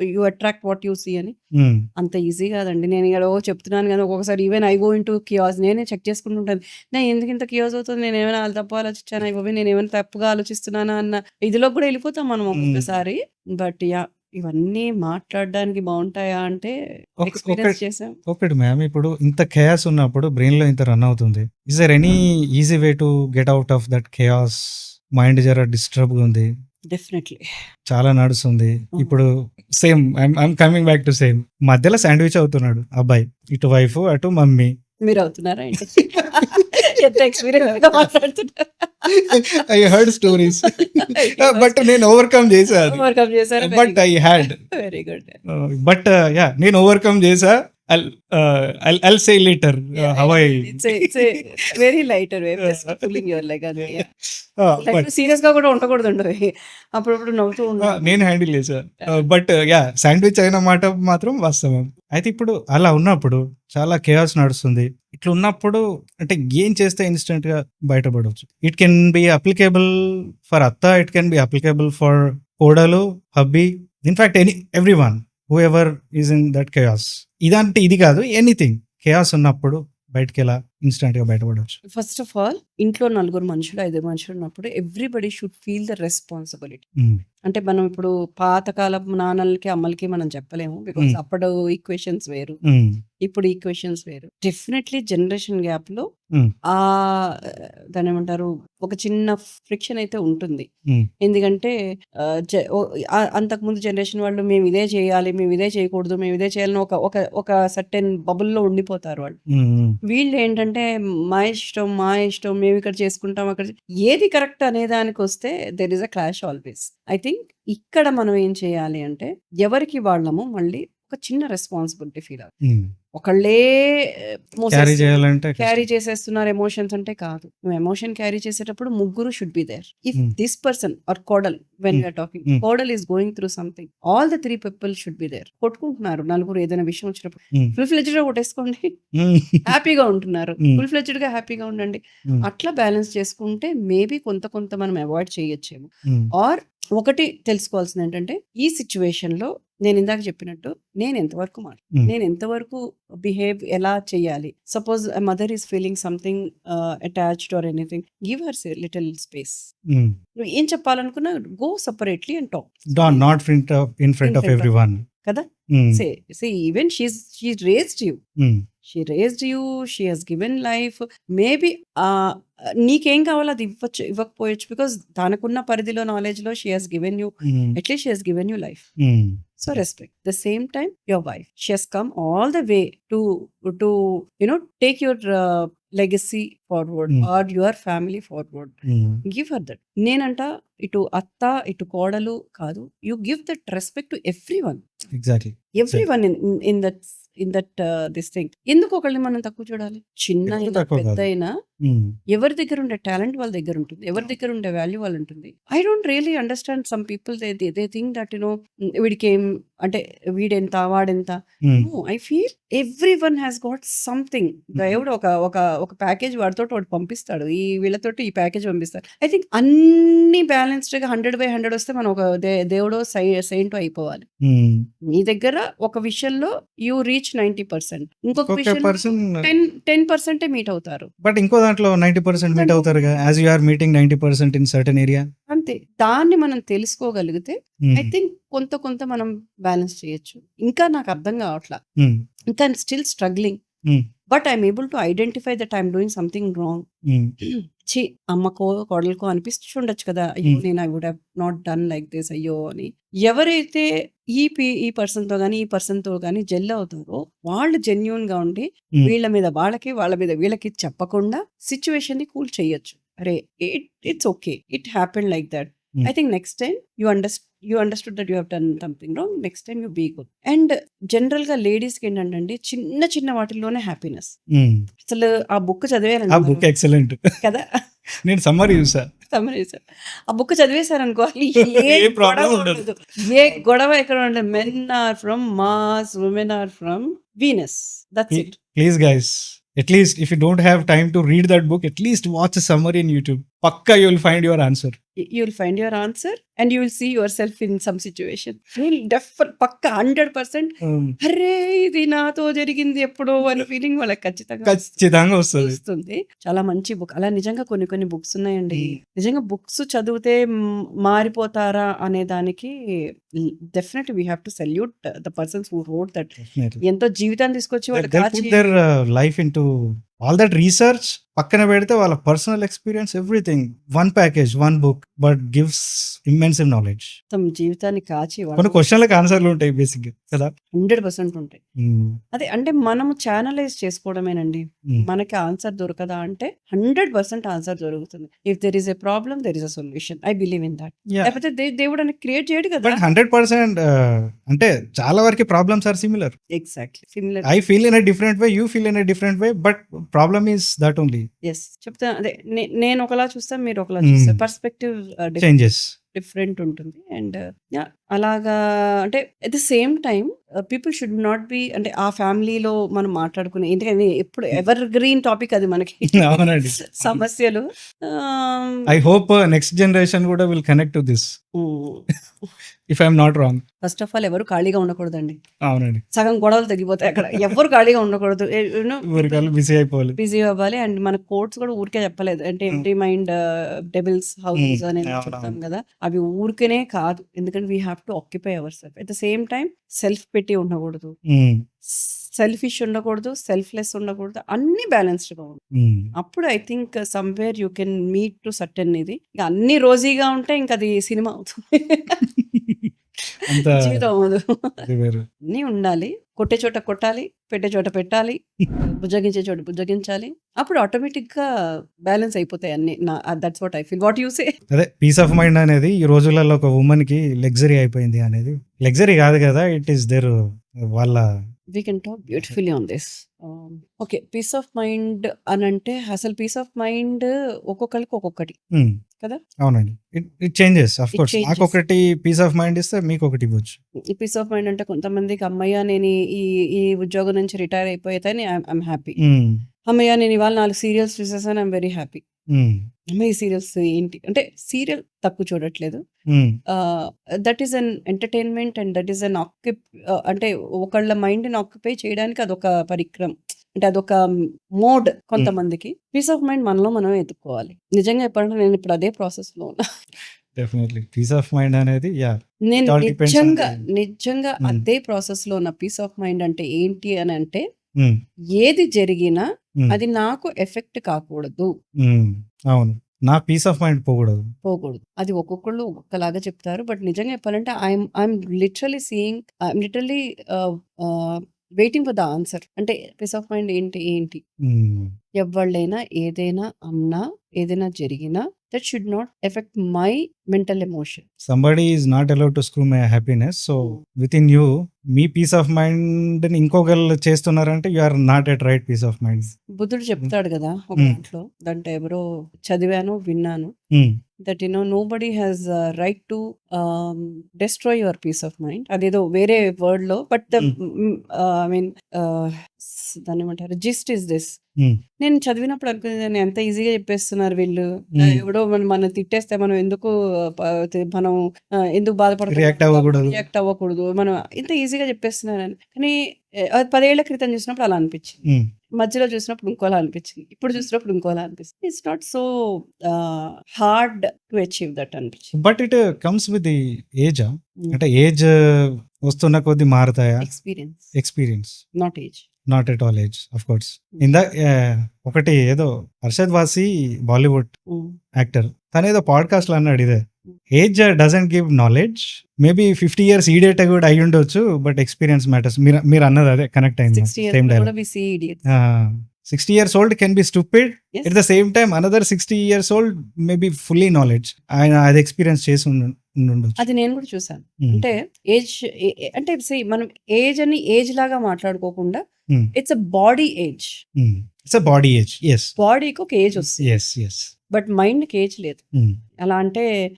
you attract what you see అని. హ్మ్. అంత ఈజీ కాదండి. నేను ఇక్కడ చెప్తున్నాను గానీ ఒక్కొక్కసారి even I go into kiosk నేనే చెక్ చేసుకుంటూ ఉంటాను. నేను ఎందుకు ఇంత కియాస్ అవుతుంది? నేనేమైనా తప్పు ఆలోచించానా? అయ్య బాబోయ్! నేనేమైనా తప్పుగా ఆలోచిస్తున్నానా? అన్న ఇదిలోకి కూడా వెళ్ళిపోతాం మనం హ్మ్. ఒక్కొక్కసారి. But yeah! ఇవన్నీ మాట్లాడడానికి బావుంటాయా అంటే ఎక్స్‌పీరియన్స్ చేసాం. ఒకటి మ్యామ్, ఇప్పుడు ఇంత ఖేయాస్ ఉన్నప్పుడు బ్రెయిన్‌లో ఇంత రన్ అవుతుంది. Is there any easy way to get out of that chaos? Mind జర డిస్టర్బ్‌గా ఉంది. డెఫినెట్‌లీ. చాలా నడుస్తుంది. హ్మ్. ఇప్పుడు same I'm coming back to same. మధ్యలో శాండ్‌విచ్ అవుతున్నాడు అబ్బాయి. ఇటు వైఫ్, అటు మమ్మీ. మీరవుతున్నారా ఏంటి? ఎంత ఎక్స్‌పీరియన్స్‌గా మాట్లాడుతున్నారు. I heard stories. బట్ నేను ఓవర్‌కమ్ చేశా అది. ఓవర్‌కమ్ చేసారు. Very but I good. Had. Very good. But yeah! నేను ఓవర్‌కమ్ చేశా. I'll say later how I it's a very lighter way. Just pulling your leg అంతే. యాహ్! లైఫ్‌లో but సీరియస్‌గా కూడా ఉండకూడదండి. అప్పుడప్పుడు నవ్వుతూ ఉండాలి. నేను హ్యాండిల్ చేశా. యాహ్! But yeah! శాండ్‌విచ్ అయిన మాట మాత్రం వాస్తవం. అయితే ఇప్పుడు అలా ఉన్నప్పుడు చాలా కేయాస్ నడుస్తుంది. ఇట్లా ఉన్నప్పుడు అంటే ఏం చేస్తే ఇన్‌స్టంట్‌గా బయటపడొచ్చు? It can be applicable for అత్త, it can be applicable for కోడలు, hubby, in fact everyone whoever is in that chaos. ఇదంటే ఇది కాదు, ఎనీథింగ్ కేయాస్ ఉన్నప్పుడు బయటికెలా ఇన్‌స్టంట్‌గా బయటపడొచ్చు? ఫస్ట్ ఆఫ్ ఆల్ ఇంట్లో నలుగురు మనుషులు, ఐదుగురు మనుషులు ఉన్నప్పుడు everybody should feel the responsibility. హ్మ్. అంటే మనం ఇప్పుడు పాతకాలపు నాన్నలకి, అమ్మలకి మనం చెప్పలేము. బికాజ్ హ్మ్. అప్పుడు ఈక్వేషన్స్ వేరు. హ్మ్. ఇప్పుడు ఈక్వేషన్స్ వేరు. డెఫినెట్‌లీ జనరేషన్ గ్యాప్‌లో హ్మ్. దాన్నేమంటారు? ఒక చిన్న ఫ్రిక్షన్ అయితే ఉంటుంది. హ్మ్. ఎందుకంటే ఆహ్, జ ఓ అంతకుముందు జనరేషన్ వాళ్ళు మేము ఇదే చేయాలి, మేము ఇదే చేయకూడదు, మేము ఇదే చేయాలని ఒక ఒక ఒక సర్టెన్ బబుల్‌లో ఉండిపోతారు వాళ్ళు. హ్మ్. హ్మ్. వీళ్ళేంటంటే మా ఇష్టం, మా ఇష్టం, మేమిక్కడ చేసుకుంటాం, అక్కడ ఏది కరెక్ట్ అనే దానికొస్తే there is a clash always. I think ఇక్కడ మనం ఏం చేయాలి అంటే ఎవరికి వాళ్ళము మళ్ళీ ఒక చిన్న రెస్పాన్సిబిలిటీ ఫీల్ అవుతుంది. హ్మ్. ఒకళ్ళే క్యారీ మోసేస్తున్నారు, చేయాలంటే క్యారీ కష్టం. చేసేస్తున్నారు ఎమోషన్స్ అంటే కాదు. నువ్వు ఎమోషన్ క్యారీ చేసేటప్పుడు ముగ్గురు should be there. If hmm. This person or కోడల్ when hmm. We're talking, hmm. కోడల్ is going through something, all the 3 people should be there. కొట్టుకుంటున్నారు నలుగురు ఏదైనా విషయం వచ్చినప్పుడు హ్మ్. ఫుల్ ఫ్లెడ్జ్డ్ గా కొట్టేసుకోండి, హ్మ్. హ్యాపీగా ఉంటున్నారు, హ్మ్. ఫుల్ ఫ్లెడ్జ్డ్ గా హ్యాపీగా ఉండండి. హ్మ్. అట్లా బ్యాలెన్స్ చేసుకుంటే మేబీ కొంత మనం అవాయిడ్ చేయొచ్చేమో. హ్మ్. ఆర్ ఒకటి తెలుసుకోవాల్సింది ఏంటంటే, ఈ సిచ్యువేషన్ లో నేను ఇందాక చెప్పినట్టు నేను ఎంతవరకు హ్మ్. నేను ఎంతవరకు బిహేవ్ ఎలా చేయాలి. Suppose mother is feeling something attached or anything, give her little space. Hmm. నువ్వు ఏం చెప్పాలనుకున్నా go separately and talk not in front of everyone. కదా. Hmm. Say even she raised you, hmm. She raised you, she has given life. Maybe నీకేం కావాలో అది ఇవ్వకపోవచ్చు, because తనకున్న పరిధిలో నాలెడ్జ్ లో she has given you, hmm. At least she has given you life. Hmm. So respect. The same time, your wife, she has come all the way to take your legacy forward Hmm. or your family forward. హ్మ్. Give her that. నేనంట ఇటు అత్త ఇటు కోడలు కాదు, you give that respect to everyone. Exactly. Everyone in that this thing. ఎందుకు ఒకళ్ళని మనం తక్కువ చూడాలి? చిన్న ఎప్పుడు అయినా తక్కువ పెద్ద కాదు. అయినా హ్మ్. ఎవరి దగ్గర ఉండే టాలెంట్ వాళ్ళ దగ్గర ఉంటుంది, ఎవరి దగ్గర ఉండే వాల్యూ వాళ్ళు ఉంటుంది. I don't really understand some people, they think that వీడికి ఏం అంటే వీడెంత వాడెంత. Hmm. No, I feel every one has got something. దేవుడు ఒక ఒక ఒక ప్యాకేజ్ వాడితో వాడు పంపిస్తాడు, ఈ వీళ్ళతోటి ఈ ప్యాకేజ్ పంపిస్తాడు. ఐ థింక్ అన్ని బ్యాలెన్స్డ్ గా 100/100 వస్తే మనం ఒక దేవుడో సెయింటో అయిపోవాలి. హ్మ్. నీ దగ్గర ఒక విషయంలో యూ రీచ్ 90%, ఇంకొక ఒక్కొక్క విషయంలో పర్సన్ 10% మీట్ అవుతారు. బట్ ఇంకో దాంట్లో 90% మీట్ అవుతారుగా. As you are meeting 90% in certain area. అంతే. దాన్ని మనం తెలుసుకోగలిగితే ఐ థింక్ కొంత మనం బ్యాలెన్స్ చేయొచ్చు. ఇంకా నాకు అర్థం కావట్లా, ఇంకా still struggling, but I'm able to identify that I'm doing something wrong. చి అమ్మకో కోడలకో అనిపిస్తుండొచ్చు కదా, అయ్యో నేను I would have not done like this అయ్యో అని. ఎవరైతే ఈ పర్సన్ తో గానీ ఈ పర్సన్ తో గానీ జెల్ అవుతారో వాళ్ళు జెన్యూన్ గా ఉండి వీళ్ళ మీద వాళ్ళకి వాళ్ళ మీద వీళ్ళకి చెప్పకుండా సిచ్యువేషన్ ని కూల్ చేయొచ్చు. అరే it's okay, it happen like that. I think next time you understood that you have done something wrong. Next time you be good. And general గా లేడీస్ కి ఏంటంటే చిన్న వాటిల్లోనే హ్యాపీనెస్. అసలు ఆ బుక్ చదివేయాలండి. ఆ బుక్ ఎక్సలెంట్ కదా. నేను సమ్మరీ చూసా. ఆ బుక్ చదివేశారనుకోవాలి, ఏ ప్రాబ్లం ఉండదు. ఏ గొడవ ఎక్కడ ఉండదు. Men are from Mars, women are from Venus. That's it. Please guys, at least if you don't have time to read that book, at least watch a summary in YouTube. Pakka you will find your answer. You will find your answer and you will see yourself in some situation. పక్కా 100% అరే ఇది నాతో జరిగింది ఎప్పుడో అని feeling వాళ్ళకి ఖచ్చితంగా వస్తుంది. చాలా మంచి బుక్. అలా నిజంగా కొన్ని బుక్స్ ఉన్నాయండి. నిజంగా బుక్స్ చదివితే మారిపోతారా అనే దానికి definitely we have to salute the persons who wrote that. ఎంతో జీవితాన్ని తీసుకొచ్చి వాళ్ళు put their life into all that research. పక్కన పెడితే వాళ్ళ personal experience everything one package, one book, but gives immense knowledge. తమ జీవితాన్ని కాచి కొన్ని క్వశ్చన్లకు ఆన్సర్లు ఉంటాయి బేసిక్ కదా. 100% ఉంటాయి. అదే అంటే మనము ఛానలైజ్ చేసుకోవడమేనండి. మనకి ఆన్సర్ దొరకదా అంటే 100% ఆన్సర్ దొరుకుతుంది. If there is a problem there is a solution. I believe in that. లేకపోతే దేవుడు అని క్రియేట్ చేయడు కదా. 100% అంటే చాలా వరకు problems are similar. Exactly similar. I feel in a different way, you feel in a different way, but problem is that only. Yes చెప్తా. అదే నేను ఒకలా చూస్తాను, మీరు ఒకలా చూస్తారు. పర్స్పెక్టివ్ చేంజెస్ డిఫరెంట్ ఉంటుంది. అండ్ అలాగా అంటే at the same time people should not be అంటే ఆ ఫ్యామిలీలో మనం మాట్లాడుకునే, ఎందుకంటే ఎప్పుడు ఎవర్ గ్రీన్ టాపిక్ అది మనకి. అవునండి. సమస్యలు. ఐ హోప్ నెక్స్ట్ జనరేషన్ కూడా will connect to this if I'm not wrong. First of all ఎవరు ఖాళీగా ఉండకూడదండి. అవునండి. సగం గొడవలు తగ్గిపోతాయి అక్కడ. ఎవరు ఖాళీగా ఉండకూడదు, బిజీ అయిపోవాలి, బిజీ అవ్వాలి. అండ్ మన కోర్ట్స్ కూడా ఊరికే చెప్పలేదు అంటే ఎంటీ మైండ్ డెవిల్స్ హౌసెస్ అనేది చెప్తాం కదా, అవి ఊరికేనే కాదు. ఎందుకంటే we have to occupy our self. At the same time self పెట్టి ఉండకూడదు, సెల్ఫిష్ ఉండకూడదు, సెల్ఫ్లెస్ ఉండకూడదు, అన్ని బ్యాలెన్స్డ్ గా ఉంది. అప్పుడు I think somewhere you can meet to certain ఇది. ఇంకా అన్ని రోజీగా ఉంటే ఇంకా అది సినిమా అవుతుంది, జీవితం అవ్వదు. అన్నీ ఉండాలి. కొట్టే చోట కొట్టాలి, పెట్టే చోట పెట్టాలి, బుజ్జగించే చోట బుజ్జగించాలి. అప్పుడు ఆటోమేటిక్ గా బ్యాలెన్స్ అయిపోతాయి అన్ని. That's what I feel. What you say? అదే పీస్ ఆఫ్ మైండ్ అనేది ఈ రోజులలో ఒక ఉమెన్ కి లగ్జరీ అయిపోయింది అనేది. లగ్జరీ కాదు కదా, ఇట్ ఈస్ దేర్ వాళ్ళ we can talk beautifully on this. Okay. Peace of mind అనంటే అసలు పీస్ ఆఫ్ మైండ్ ఒక్కొక్కళ్ళకి ఒక్కొక్కటి హ్మ్. కదా! అవునండి. It changes of it course. Changes. నాకొకటి పీస్ ఆఫ్ మైండ్ ఇస్తే మీకొకటి ఇవ్వచ్చు. ఈ పీస్ ఆఫ్ మైండ్ అంటే కొంతమందికి హమ్మయ్య! నేను ఈ ఈ ఉద్యోగం నుంచి రిటైర్ అయిపోయేతని ఐయామ్ హ్యాపీ. హ్మ్. హమ్మయ్య! నేను ఇవాళ 4 సీరియల్స్ చూసేసాను. I'm very happy. హ్మ్. అమ్మ! ఈ సీరియల్స్ ఏంటి అంటే సీరియల్ తక్కువ చూడట్లేదు. హ్మ్. That is an entertainment and that is an అంటే ఒకళ్ళ మైండ్‌ని ఆక్యుపై చేయడానికి అదొక పరికరం. అంటే అదొక మోడ్ హ్మ్. కొంతమందికి. పీస్ ఆఫ్ మైండ్ మనలో మనం ఎతుక్కోవాలి. నిజంగా చెప్పాలంటే నేను ఇప్పుడు అదే ప్రాసెస్‌లో ఉన్నా. డెఫినెట్‌లీ. పీస్ ఆఫ్ మైండ్ అనేది ఇట్ నేను ఆల్ డిపెండ్స్ ఆన్ నిజంగా హ్మ్. అదే ప్రాసెస్‌లో ఉన్న. పీస్ ఆఫ్ మైండ్ అంటే ఏంటి అనంటే హ్మ్. ఏది జరిగినా హ్మ్. అది నాకు ఎఫెక్ట్ కాకూడదు. హ్మ్. అవును. నా పీస్ ఆఫ్ మైండ్ పోకూడదు. పోకూడదు. అది ఒక్కొక్కళ్ళు ఒక్కొక్కలాగా చెప్తారు. బట్ నిజంగా చెప్పాలంటే I'm literally waiting for the answer. అంటే పీస్ ఆఫ్ మైండ్ ఏంటి? హ్మ్. ఎవ్వళ్ళైనా ఏదైనా అన్నా, ఏదైనా జరిగినా that should not affect my mental emotion. Somebody is not allowed to screw my happiness. So hmm. Within you me peace of మైండ్‌ని ఇంకొకళ్ళు చేస్తున్నారంటే you are not at right peace of mind. బుద్ధుడు చెప్తాడు గదా! ఒక హ్మ్. దాంట్లో. దాంట్లో ఎవరో చదివాను, విన్నాను. Hmm. That nobody has right to destroy your peace of mind. అదేదో వేరే వర్డ్‌లో బట్ హ్మ్. ఐ మీన్ దాన్నేమంటారు? Gist is this. హ్మ్. నేను చదివినప్పుడు అనుకునేదాన్ని ఎంత ఈజీగా చెప్పేస్తున్నారు వీళ్ళు. హ్మ్. ఎవడో మనం తిట్టేస్తే మనం ఎందుకు మనం ఎందుకు రియాక్ట్ బాధపడుతున్నాం? అవ్వకూడదు. రియాక్ట్ అవ్వకూడదు. మనం ఇంత ఈజీగా చెప్పేస్తున్నారని. కానీ అది 10 ఏళ్ల క్రితం చూసినప్పుడు అలా అనిపించింది. హ్మ్. మధ్యలో చూసినప్పుడు ఇంకోలా అనిపించింది. ఇప్పుడు చూసినప్పుడు ఇంకోలా అనిపిస్తుంది. It's not so hard to achieve that అనిపించింది. But it comes with the ఏజా? హ్మ్. అంటే ఏజ్ వస్తున్న కొద్దీ మారతాయా? Experience. Experience. Not age. Not at all age of course. Hmm. ఒకటి ఏదో అర్షద్ వాసి బాలీవుడ్ హ్మ్. యాక్టర్. తనేదో పాడ్‌కాస్ట్‌లో అన్నాడు ఇదే. హ్మ్. Age doesn't give knowledge. Maybe 50 years ఈ డేటా కూడా అయ్యుండొచ్చు. But experience matters. మీరన్నది అదే కనెక్ట్ అయింది 60 నాకు. ఇయర్స్ సేమ్ లో కూడా డైలాగ్. We see idiots. ఆ! 60 years old can be stupid. Yes. At the same time another 60 years old may be fully knowledge. ఆయన అది ఎక్స్‌పీరియన్స్ చేసి ఉండుండొచ్చు. అది నేను కూడా చూసాను. హ్మ్. అంటే ఏజ్ అంటే మనం ఏజ్ అని ఏజ్ లాగా మాట్లాడుకోకుండా hmm. It's a body age. Hmm. It's a body age. Yes. బాడీకి ఒక ఏజ్ వస్తుంది. యెస్. బట్ మైండ్‌కి ఏజ్ లేదు. హ్మ్. ఎలా అంటే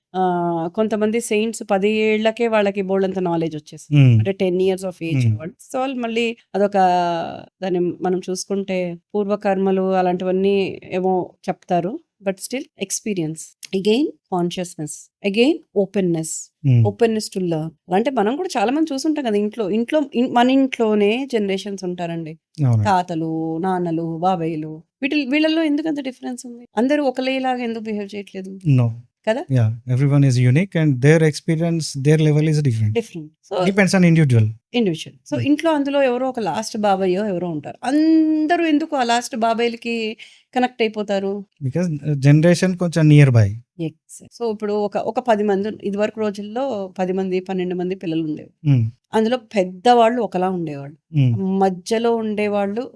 కొంతమంది సెయింట్స్ 10 ఏళ్లకే వాళ్ళకి బోలెడంత నాలెడ్జ్ వచ్చేసింది. హ్మ్. అంటే 10 ఇయర్స్ ఆఫ్ ఏజ్ హ్మ్. వాళ్ళు. సో, వాళ్ళు మళ్ళీ అదొక దాన్ని మనం చూసుకుంటే పూర్వకర్మలు అలాంటివన్నీ ఏమో చెప్తారు. But still experience. Again consciousness. Again openness. Hmm. Openness to learn. అంటే మనం కూడా చాలా మంది చూసుంటాం కదా! మన ఇంట్లోనే జనరేషన్స్ ఉంటారండి. అవునండి. తాతలు, నాన్నలు, బాబాయిలు వీళ్ళలో ఎందుకంత డిఫరెన్స్ ఉంది? అందరూ ఒకలేలాగా ఎందుకు బిహేవ్ చేయట్లేదు? నో. కదా! Yeah! Everyone is unique and their experience, their level is different. Different. So, depends on individual. Individual. So, హ్మ్. ఇంట్లో అందులో ఎవరో ఒక లాస్ట్ బాబాయో ఎవరో ఉంటారు. అందరూ ఎందుకు ఆ లాస్ట్ బాబాయిలకి కనెక్ట్ అయిపోతారు? బికాజ్ జనరేషన్ కొంచెం నియర్ బై. సో, ఇప్పుడు ఒక 10 మంది ఇదివరకు రోజుల్లో 10 మంది, 12 మంది పిల్లలుండేవారు. హ్మ్. అందులో పెద్దవాళ్ళు ఒకలా ఉండేవాళ్ళు. హ్మ్. మధ్యలో ఉండేవాళ్ళు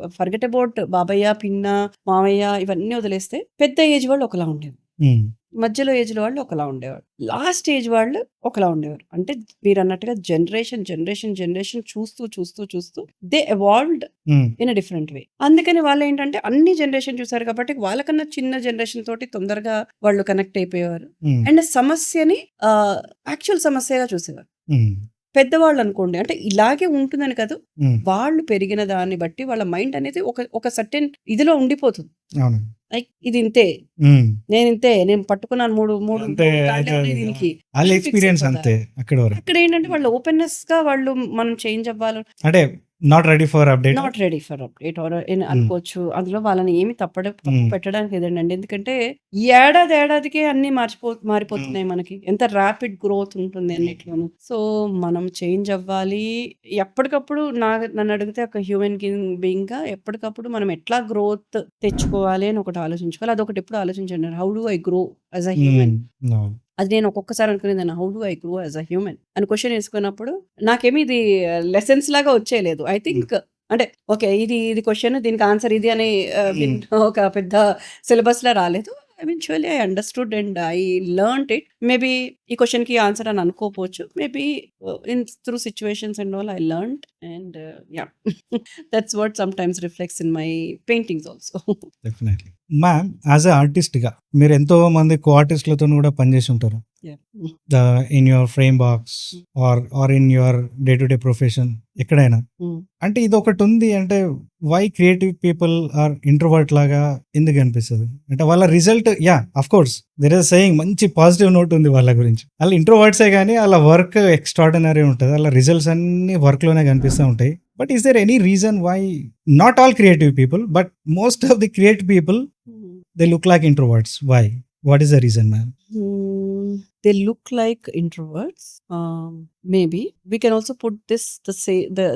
ఫర్గెట్ అబౌట్ బాబయ్య, పిన్న, మావయ్య ఇవన్నీ వదిలేస్తే పెద్ద ఏజ్ వాళ్ళు ఒకలా ఉండేవారు. హ్మ్. మధ్యలో ఏజ్‌లో వాళ్ళు ఒకలా ఉండేవారు. లాస్ట్ ఏజ్ వాళ్ళు ఒకలా ఉండేవారు. అంటే మీరన్నట్టుగా జనరేషన్ చూస్తూ దే ఎవాల్వ్డ్ హ్మ్. ఇన్ ఎ డిఫరెంట్ వే. అందుకని వాళ్ళేంటంటే అన్ని జనరేషన్ చూసారు కాబట్టి వాళ్ళకన్నా చిన్న జనరేషన్ తోటి తొందరగా వాళ్ళు కనెక్ట్ అయిపోయేవారు. హ్మ్. అండ్ సమస్యని యాక్చువల్ సమస్యగా చూసేవారు. హ్మ్. పెద్దవాళ్ళనుకోండి అంటే ఇలాగే ఉంటుందని కాదు. హ్మ్. వాళ్ళు పెరిగిన దాన్ని బట్టి వాళ్ళ మైండ్ అనేది ఒక సర్టెన్ ఇదిలో ఉండిపోతుంది. అవును. లైక్ ఇది ఇంతే. హ్మ్. నేనింతే. నేను పట్టుకున్నాను 3 అంతే. కాళ్ళే అదే. ఉన్నాయి దీనికి. ఆళ్ళ అని ఫిక్స్ ఎక్స్‌పీరియన్స్ అయిపోతారు. అంతే అక్కడి వరకు. అక్కడేంటంటే వాళ్ళ ఓపెన్‌నెస్‌గా వాళ్ళు మనం చేంజ్ అవ్వాలి. అంటే not ready for update. Not ready for update are హ్మ్. అనుకోవచ్చు. అందులో వాళ్ళని ఏమి తప్పు హ్మ్. పెట్టడానికి లేదండి. ఎందుకంటే ఏడాదికే అన్నీ హ్మ్. మారిపోతున్నాయి మనకి. ఎంత ర్యాపిడ్ గ్రోత్ ఉంటుంది హ్మ్. అన్నిట్లోనూ. సో, మనం చేంజ్ అవ్వాలి. ఎప్పటికప్పుడు నన్నడిగితే ఒక హ్యూమన్ బీయింగ్‌గా ఎప్పటికప్పుడు మనం ఎట్లా గ్రోత్ తెచ్చుకోవాలి అని ఒకటి ఆలోచించుకోవాలి. అదొకటి ఎప్పుడు ఆలోచించండి. How do I grow as a human? అవును. అది నేను ఒక్కొక్కసారి అనుకునేదాన్ని. How do I grow as a human అని క్వెషన్ ఏసుకున్నప్పుడు నాకేమి ఇది లెసన్స్ లాగా వచ్చేయలేదు. ఐ థింక్ అంటే ఓకే. ఇది క్వెషన్ దీనికి ఆన్సర్ ఇది అని హ్మ్. ఒక పెద్ద సిలబస్‌లా రాలేదు. Eventually I understood and I learned it. Maybe ఈ క్వెషన్‌కి ఆన్సర్ అని అనుకోకపోవచ్చు. Maybe through situations and all I learned and yeah! That's what sometimes reflects in my paintings also. Definitely. Ma'am as a ఆర్టిస్ట్‌గా మీరు ఎంతో మంది కో ఆర్టిస్ట్‌లతోని కూడా పనిచేసి ఉంటారు. Yeah! In your frame box or in your day to day profession ఎక్కడైనా. హ్మ్. అంటే ఇదొకటి ఉంది అంటే why creative people are introvert లాగా ఎందుకు అనిపిస్తది? అంటే వాళ్ళ result of course there is saying మంచి పాజిటివ్ నోట్ ఉంది వాళ్ళ గురించి. ఆళ్ళు ఇంట్రోవర్ట్సే గానీ ఆళ్ళ వర్క్ ఎక్స్‌ట్రార్డినరీ ఉంటది. ఆళ్ళ రిజల్ట్స్ అన్నీ వర్క్‌లోనే కనిపిస్తా ఉంటాయి. But is there any reason why not all creative people but most of the creative people hmm. They look like introverts. Why? What is the reason ma'am? They look like introverts. Maybe we can also put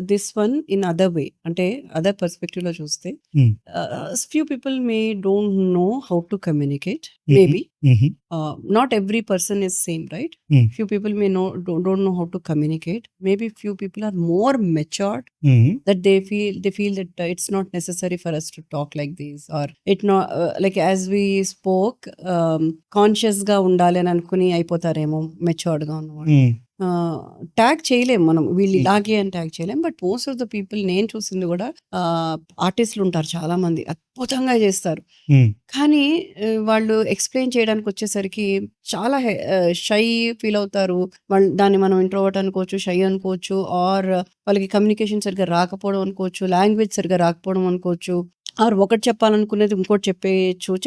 this one in other way. అంటే other perspective లో చూస్తే Hmm. few people may don't know how to communicate. Mhm. Maybe Mhm. not every person is same, right? Hmm. Few people may don't know how to communicate. Maybe few people are more matured Mhm. that they feel that it's not necessary for us to talk like this, or it not like as we spoke, conscious గా ఉండాలి అని అనుకుని అయిపోతారేమో matured గా ఉన్నవాళ్ళు. Hmm. Tag చేయలేం మనం వీళ్ళు Hmm. ఇలాగే అని ట్యాగ్ చేయలేం. But most of the people నేను చూసింది కూడా ఆర్టిస్టులు ఉంటారు చాలా మంది అద్భుతంగా చేస్తారు. Hmm. కానీ వాళ్ళు ఎక్స్ప్లెయిన్ చేయడానికి వచ్చేసరికి చాలా షై ఫీల్ అవుతారు. వాళ్ళు దాన్ని మనం ఇంట్రోవర్ట్ అనుకోవచ్చు, షై అనుకోవచ్చు, ఆర్ వాళ్ళకి కమ్యూనికేషన్ సరిగ్గా రాకపోవడం అనుకోవచ్చు, లాంగ్వేజ్ సరిగ్గా రాకపోవడం అనుకోవచ్చు, ఆర్ ఒకటి చెప్పాలనుకునేది ఇంకోటి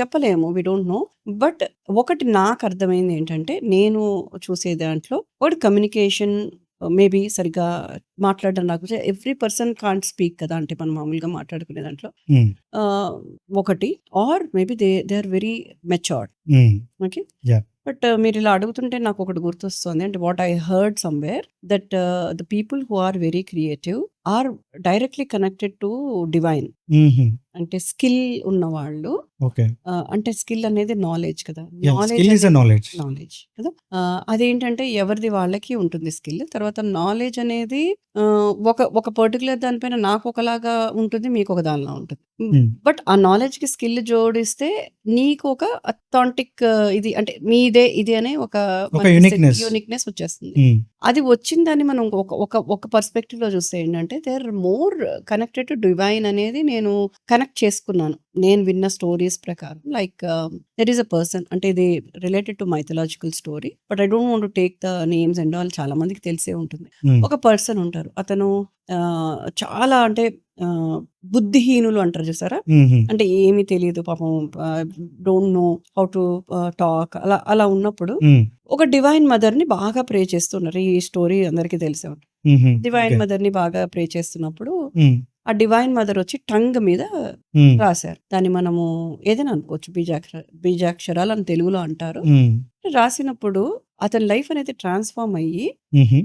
చెప్పలేము. వి డోంట్ నో. బట్ ఒకటి నాకు అర్థమైంది ఏంటంటే నేను చూసే దాంట్లో ఒకటి కమ్యూనికేషన్ మేబీ సరిగ్గా మాట్లాడడం రాకపోతే ఎవ్రీ పర్సన్ కాంట్ స్పీక్ కదా! అంటే మనం మామూలుగా మాట్లాడుకునే దాంట్లో. Hmm. ఒకటి or maybe they are very matured. Hmm. Okay. Yeah. But మీరు ఇలా అడుగుతుంటే నాకు ఒకటి గుర్తొస్తుంది. అంటే what I heard somewhere that the people who are very creative are directly connected to divine. Mhm. అంటే స్కిల్ ఉన్నవాళ్ళు Okay. అంటే స్కిల్ అనేది నాలెడ్జ్ కదా! Yeah. Knowledge Skill is a అనేది knowledge. నాలెడ్జ్ కదా! అదేంటంటే ఎవరిది వాళ్ళకి ఉంటుంది స్కిల్. తర్వాత నాలెడ్జ్ అనేది ఒక పర్టిక్యులర్ దానిపైన నాకు ఒకలాగా ఉంటుంది. మీకు ఒక దానిలా ఉంటుంది. Hmm. బట్ ఆ నాలెడ్జ్‌కి స్కిల్ జోడిస్తే నీకు ఒక అథాంటిక్ ఇది అంటే మీదే ఇది అనే ఒక ఒక యూనిక్‌నెస్. యూనిక్‌నెస్ వచ్చేస్తుంది. Hmm. అది వచ్చిన దాన్ని మనం ఒక పర్స్పెక్టివ్‌లో చూస్తే ఏంటంటే they are more connected to divine అనేది నేను కనెక్ట్ చేసుకున్నాను. నేను విన్న స్టోరీస్ ప్రకారం. Like there is a person అంటే ఇది related to mythological story. But I don't want to take the names and all చాలా మందికి తెలిసే ఉంటుంది. Hmm. ఒక పర్సన్ ఉంటారు. అతను చాలా అంటే బుద్ధిహీనులు అంటారు చూసారా? Mhm. అంటే ఏమీ తెలీదు పాపం. Don't know how to talk అలా ఉన్నప్పుడు Hmm. ఒక డివైన్ మదర్‌ని బాగా ప్రే చేస్తున్నారు. ఈ స్టోరీ అందరికీ తెలిసే ఉంటుంది. Mhm. Divine Okay. మదర్‌ని బాగా ప్రే చేస్తున్నప్పుడు Hmm. ఆ డివైన్ మదర్ వచ్చి టంగ్ మీద Hmm. రాశారు. దాన్ని మనము ఏదైనా అనుకోవచ్చు. బీజాక్షరాలు అని తెలుగులో అంటారు. Hmm. రాసినప్పుడు అతని లైఫ్ అనేది ట్రాన్స్‌ఫార్మ్ అయ్యి Mhm.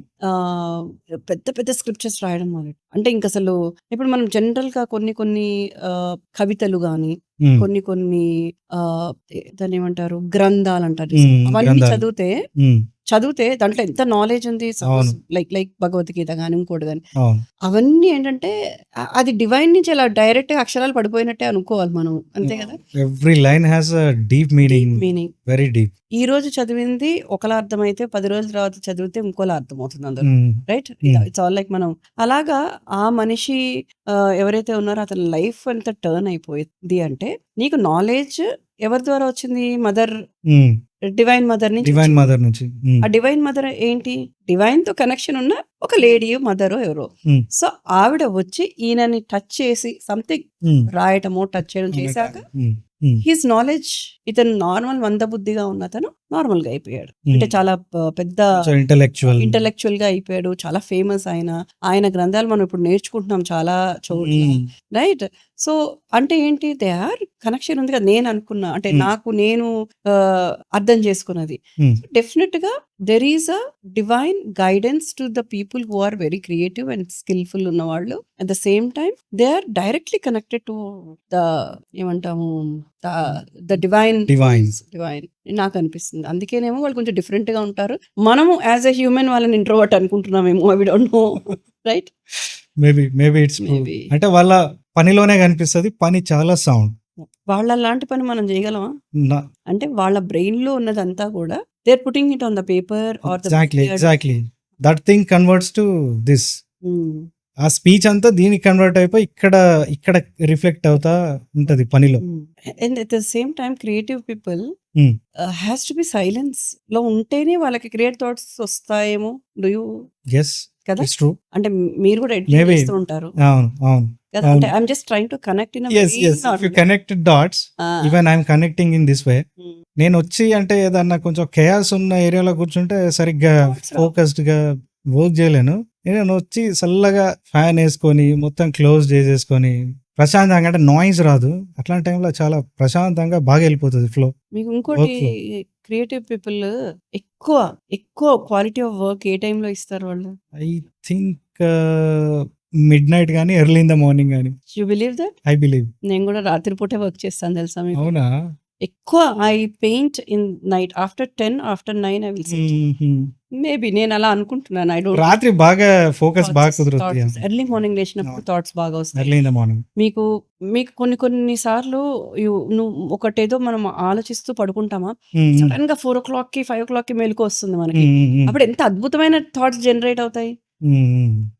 పెద్ద పెద్ద స్క్రిప్చర్స్ రాయడం మొదలెట్టారు. అంటే ఇంకసలు ఇప్పుడు మనం జనరల్‌గా కొన్ని కవితలు గాని, Hmm. కొన్ని దాన్నేమంటారు గ్రంథాలంటారు చూసారా? Hmm. అవన్నీ గ్రంథాలు. Hmm. చదివితే దాంట్లో ఎంత నాలెడ్జ్ ఉంది. సపోజ్ అవును. లైక్ భగవద్గీత గాని, ఇంకోటి గాని. అవును. అవన్నీ ఏంటంటే అది డివైన్ నుంచి అలా డైరెక్ట్‌గా అక్షరాలు పడిపోయినట్టే అనుకోవాలి మనం. అంతే కదా! Every line has a deep meaning. Meaning. Very deep. ఈ రోజు చదివింది ఒకలా అర్థమైతే 10 రోజుల తర్వాత చదివితే ఇంకోలా అర్థమవుతుంది అందులో. Hmm. Right? Hmm. It's all like మనం అలాగా ఆ మనిషి ఎవరైతే ఉన్నారో అతని లైఫ్ అంతా టర్న్ అయిపోయింది అంటే నీకు నాలెడ్జ్ ఎవరి ద్వారా వచ్చింది? Hmm. డివైన్ మదర్ నుంచి డివైన్ వచ్చింది. మదర్ నుంచి. Hmm. ఆ డివైన్ మదర్ ఏంటి? డివైన్‌తో కనెక్షన్ ఉన్న ఒక లేడీయో, మదరో ఎవరో. Hmm. సో, ఆవిడ వచ్చి ఈయనని టచ్ చేసి సంథింగ్ Hmm. రాయటమో, టచ్ చేయడం చేశాక Hmm. Hmm. హిస్ నాలెడ్జ్ ఇతను నార్మల్ మందబుద్ధిగా ఉన్నతను నార్మల్‌గా అయిపోయాడు. అంటే Hmm. చాలా పెద్ద So intellectual. ఇంటలెక్చువల్‌గా అయిపోయాడు. చాలా ఫేమస్ ఆయన. ఆయన గ్రంథాలు మనం ఇప్పుడు నేర్చుకుంటున్నాం చాలా చోట్ల. Hmm. రైట్? సో, అంటే ఏంటి? దే ఆర్ కనెక్షన్ ఉంది కదా! నేను అనుకున్నా. అంటే Hmm. నేను అర్థం చేసుకున్నది. Hmm. డెఫినిట్‌గా there is a divine guidance to the people who are very creative and skillful ఉన్నవాళ్ళు. At the same time they are directly connected to the ఏమంటాము ద డివైన్. Divine. నాకు అనిపిస్తుంది. అందుకేనేమో వాళ్ళు కొంచెం డిఫరెంట్‌గా ఉంటారు. మనము యాస్ ఎ హ్యూమన్ వాళ్ళని ఇంట్రోవర్ట్ అనుకుంటున్నామేమో. We don't know. Right? Maybe it's true. Maybe. అంటే వాళ్ళ పనిలోనే కనిపిస్తది. పని చాలా సౌండ్. వాళ్ళలాంటి పని మనం చేయగలమా? నా అంటే వాళ్ళ బ్రెయిన్‌లో ఉన్నదంతా కూడా they are putting it on the paper or the exactly that thing converts to this. ఆ స్పీచ్ అంతా దీనికి కన్వర్ట్ అయిపోయి ఇక్కడ ఇక్కడ రిఫ్లెక్ట్ అవుతా ఉంటది పనిలో. And at the same time creative people Hmm. Has to be silence లో ఉంటేనే వాళ్ళకి క్రియేట్ థాట్స్ వస్తాయేమో. డూ యూ ఎస్, కదా? It's true. అంటే మీరు కూడా ఎడిటింగ్ Maybe. చేస్తూ ఉంటారు అవును అవును. కదా? అవును. అంటే I'm just trying to connect in yes yes, if you connected dots, even I'm connecting in this way. నేను వచ్చి అంటే ఏదన్నా కొంచెం కేయాస్ ఉన్న ఏరియాలో కూర్చుంటే సరిగ్గా Thoughts రావు. ఫోకస్డ్ గా వర్క్ చేయలేను. నేను వచ్చి చల్లగా ఫ్యాన్ వేసుకొని మొత్తం క్లోజ్ చేసేసుకొని ప్రశాంతంగా, అంటే నాయిస్ రాదు అట్లాంటి టైంలో, చాలా ప్రశాంతంగా బాగా వెళ్ళిపోతుంది ఫ్లో. మీకు ఇంకోటి, క్రియేటివ్ పీపుల్ ఎక్కువ ఎక్కువ క్వాలిటీ ఆఫ్ వర్క్ ఏ టైంలో ఇస్తారు వాళ్ళు? ఐ థింక్ మిడ్ నైట్ కానీ ఎర్లీ ఇన్ ద మార్నింగ్ కానీ. You believe that? I believe. నేను కూడా రాత్రి పూటే వర్క్ చేస్తాను తెలుసా మీకు. అవునా? ఎక్కువ I paint in night after 10 after 9 I will maybe నేను అలా అనుకుంటున్నాను. ఐ డోంట్ రాత్రి బాగా ఫోకస్ బాగా కుదురుతుంది. ఎర్లీ మార్నింగ్ లేచినప్పుడు థాట్స్ బాగా వస్తాయి. Early in the morning. మీకు మీకు కొన్ని సార్లు నువ్వు ఒకటేదో మనం ఆలోచిస్తూ పడుకుంటామా, సడన్ గా 4 o'clock కి 5 o'clock కి మెలకు వస్తుంది మనకి. అప్పుడు ఎంత అద్భుతమైన థాట్స్ జనరేట్ అవుతాయి.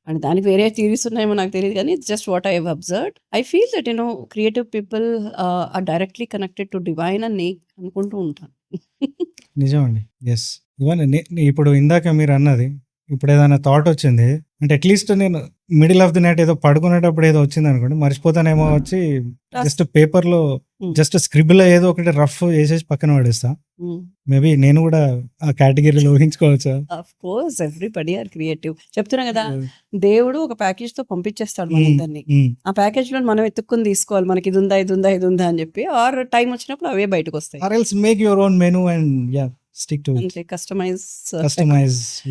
అండ్ దానికి వేరే థియరీస్ ఉన్నాయేమో నాకు తెలియదు, కానీ it's just what I have observed. I feel that creative people are directly connected to divine అని నేను అనుకుంటూ ఉంటాను. నిజం అండి. ఎస్, ఈవెన్ ఇప్పుడు ఇందాక మీరు అన్నది, ఇప్పుడు ఏదైనా థాట్ వచ్చింది అంటే అట్లీస్ట్ నేను మిడిల్ ఆఫ్ ది నైట్ ఏదో పడుకునేటప్పుడు ఏదో వచ్చింది అనుకోండి, మర్చిపోతానేమో వచ్చి జస్ట్ పేపర్ లో జస్ట్ స్క్రిబుల్ ఏదో ఒకటి రఫ్ వేసేసి పక్కన పడేస్తా. మేబీ నేను కూడా ఆ కేటగిరీలో ఊహించుకోవచ్చా? Of course everybody are creative. చెప్తున్నా కదా, దేవుడు ఒక ప్యాకేజ్ తో పంపించేస్తాడు మనందరినీ. ఆ ప్యాకేజ్ లో మనం ఎత్తుక్కుని తీసుకోవాలి, మనకి ఇది ఉందా ఇది ఉందా ఇది ఉందా అని చెప్పి. ఆర్ టైం వచ్చినప్పుడు అవే బయటకు వస్తాయి. Or else make your own menu and yeah, stick to it. అంటే customise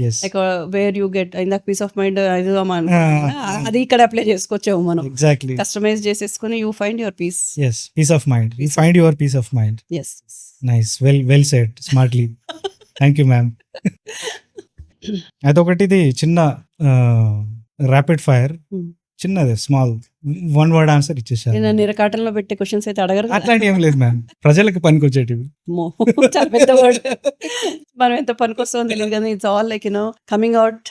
Yes. Like where you get ఇందాక పీస్ ఆఫ్ మైండ్ అది ఇక్కడ అప్లై చేసుకోవచ్చాము మనం. Exactly. కస్టమైజ్ చేసేసుకుని you find your peace. Yes, peace of mind. You find your peace of mind. Yes. Nice. Well said. Smartly. Thank you, ma'am. అదొకటిది చిన్న rapid fire, చిన్నది small one word answer ఇచ్చేసారు. నేను నిరకాటంలో పెట్టే questions అయితే అడగరు కదా? అట్లాంటి ఏం లేదు మ్యామ్, ప్రజలకు పనికొచ్చేటివి. చాలా పెద్ద వర్డ్. మనం ఎంత పనికొస్తుందో తెలియదు కానీ it's all like coming out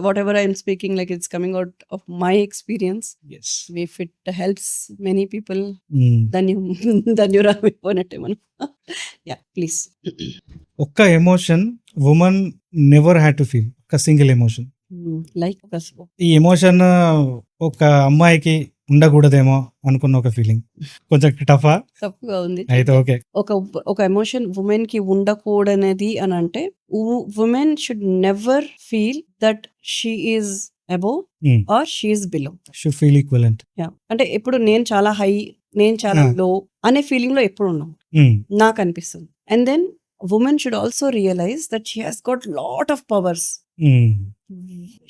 whatever I'm speaking, like it's coming out of my experience. Yes. If it helps many people ధన్యురాపోయినట్టే మనం. Yeah please. ఒక్క emotion women never had to feel, ఒక single emotion. Like ఈ emotion ఒక అమ్మాయికి ఉండకూడదేమో అనుకున్న ఒక feeling. కొంచెం టఫా తప్పుగా ఉంది అయితే? ఓకే. ఒక ఎమోషన్ ఉమెన్ కి ఉండకూడనిది అని అంటే, women should never feel that she is above or she is below. Should feel equivalent. అంటే ఎప్పుడు నేను చాలా హై, నేను చాలా లో అనే ఫీలింగ్ లో ఎప్పుడు ఉన్నాం నాకు అనిపిస్తుంది. And then women should also realise that she has got lot of powers.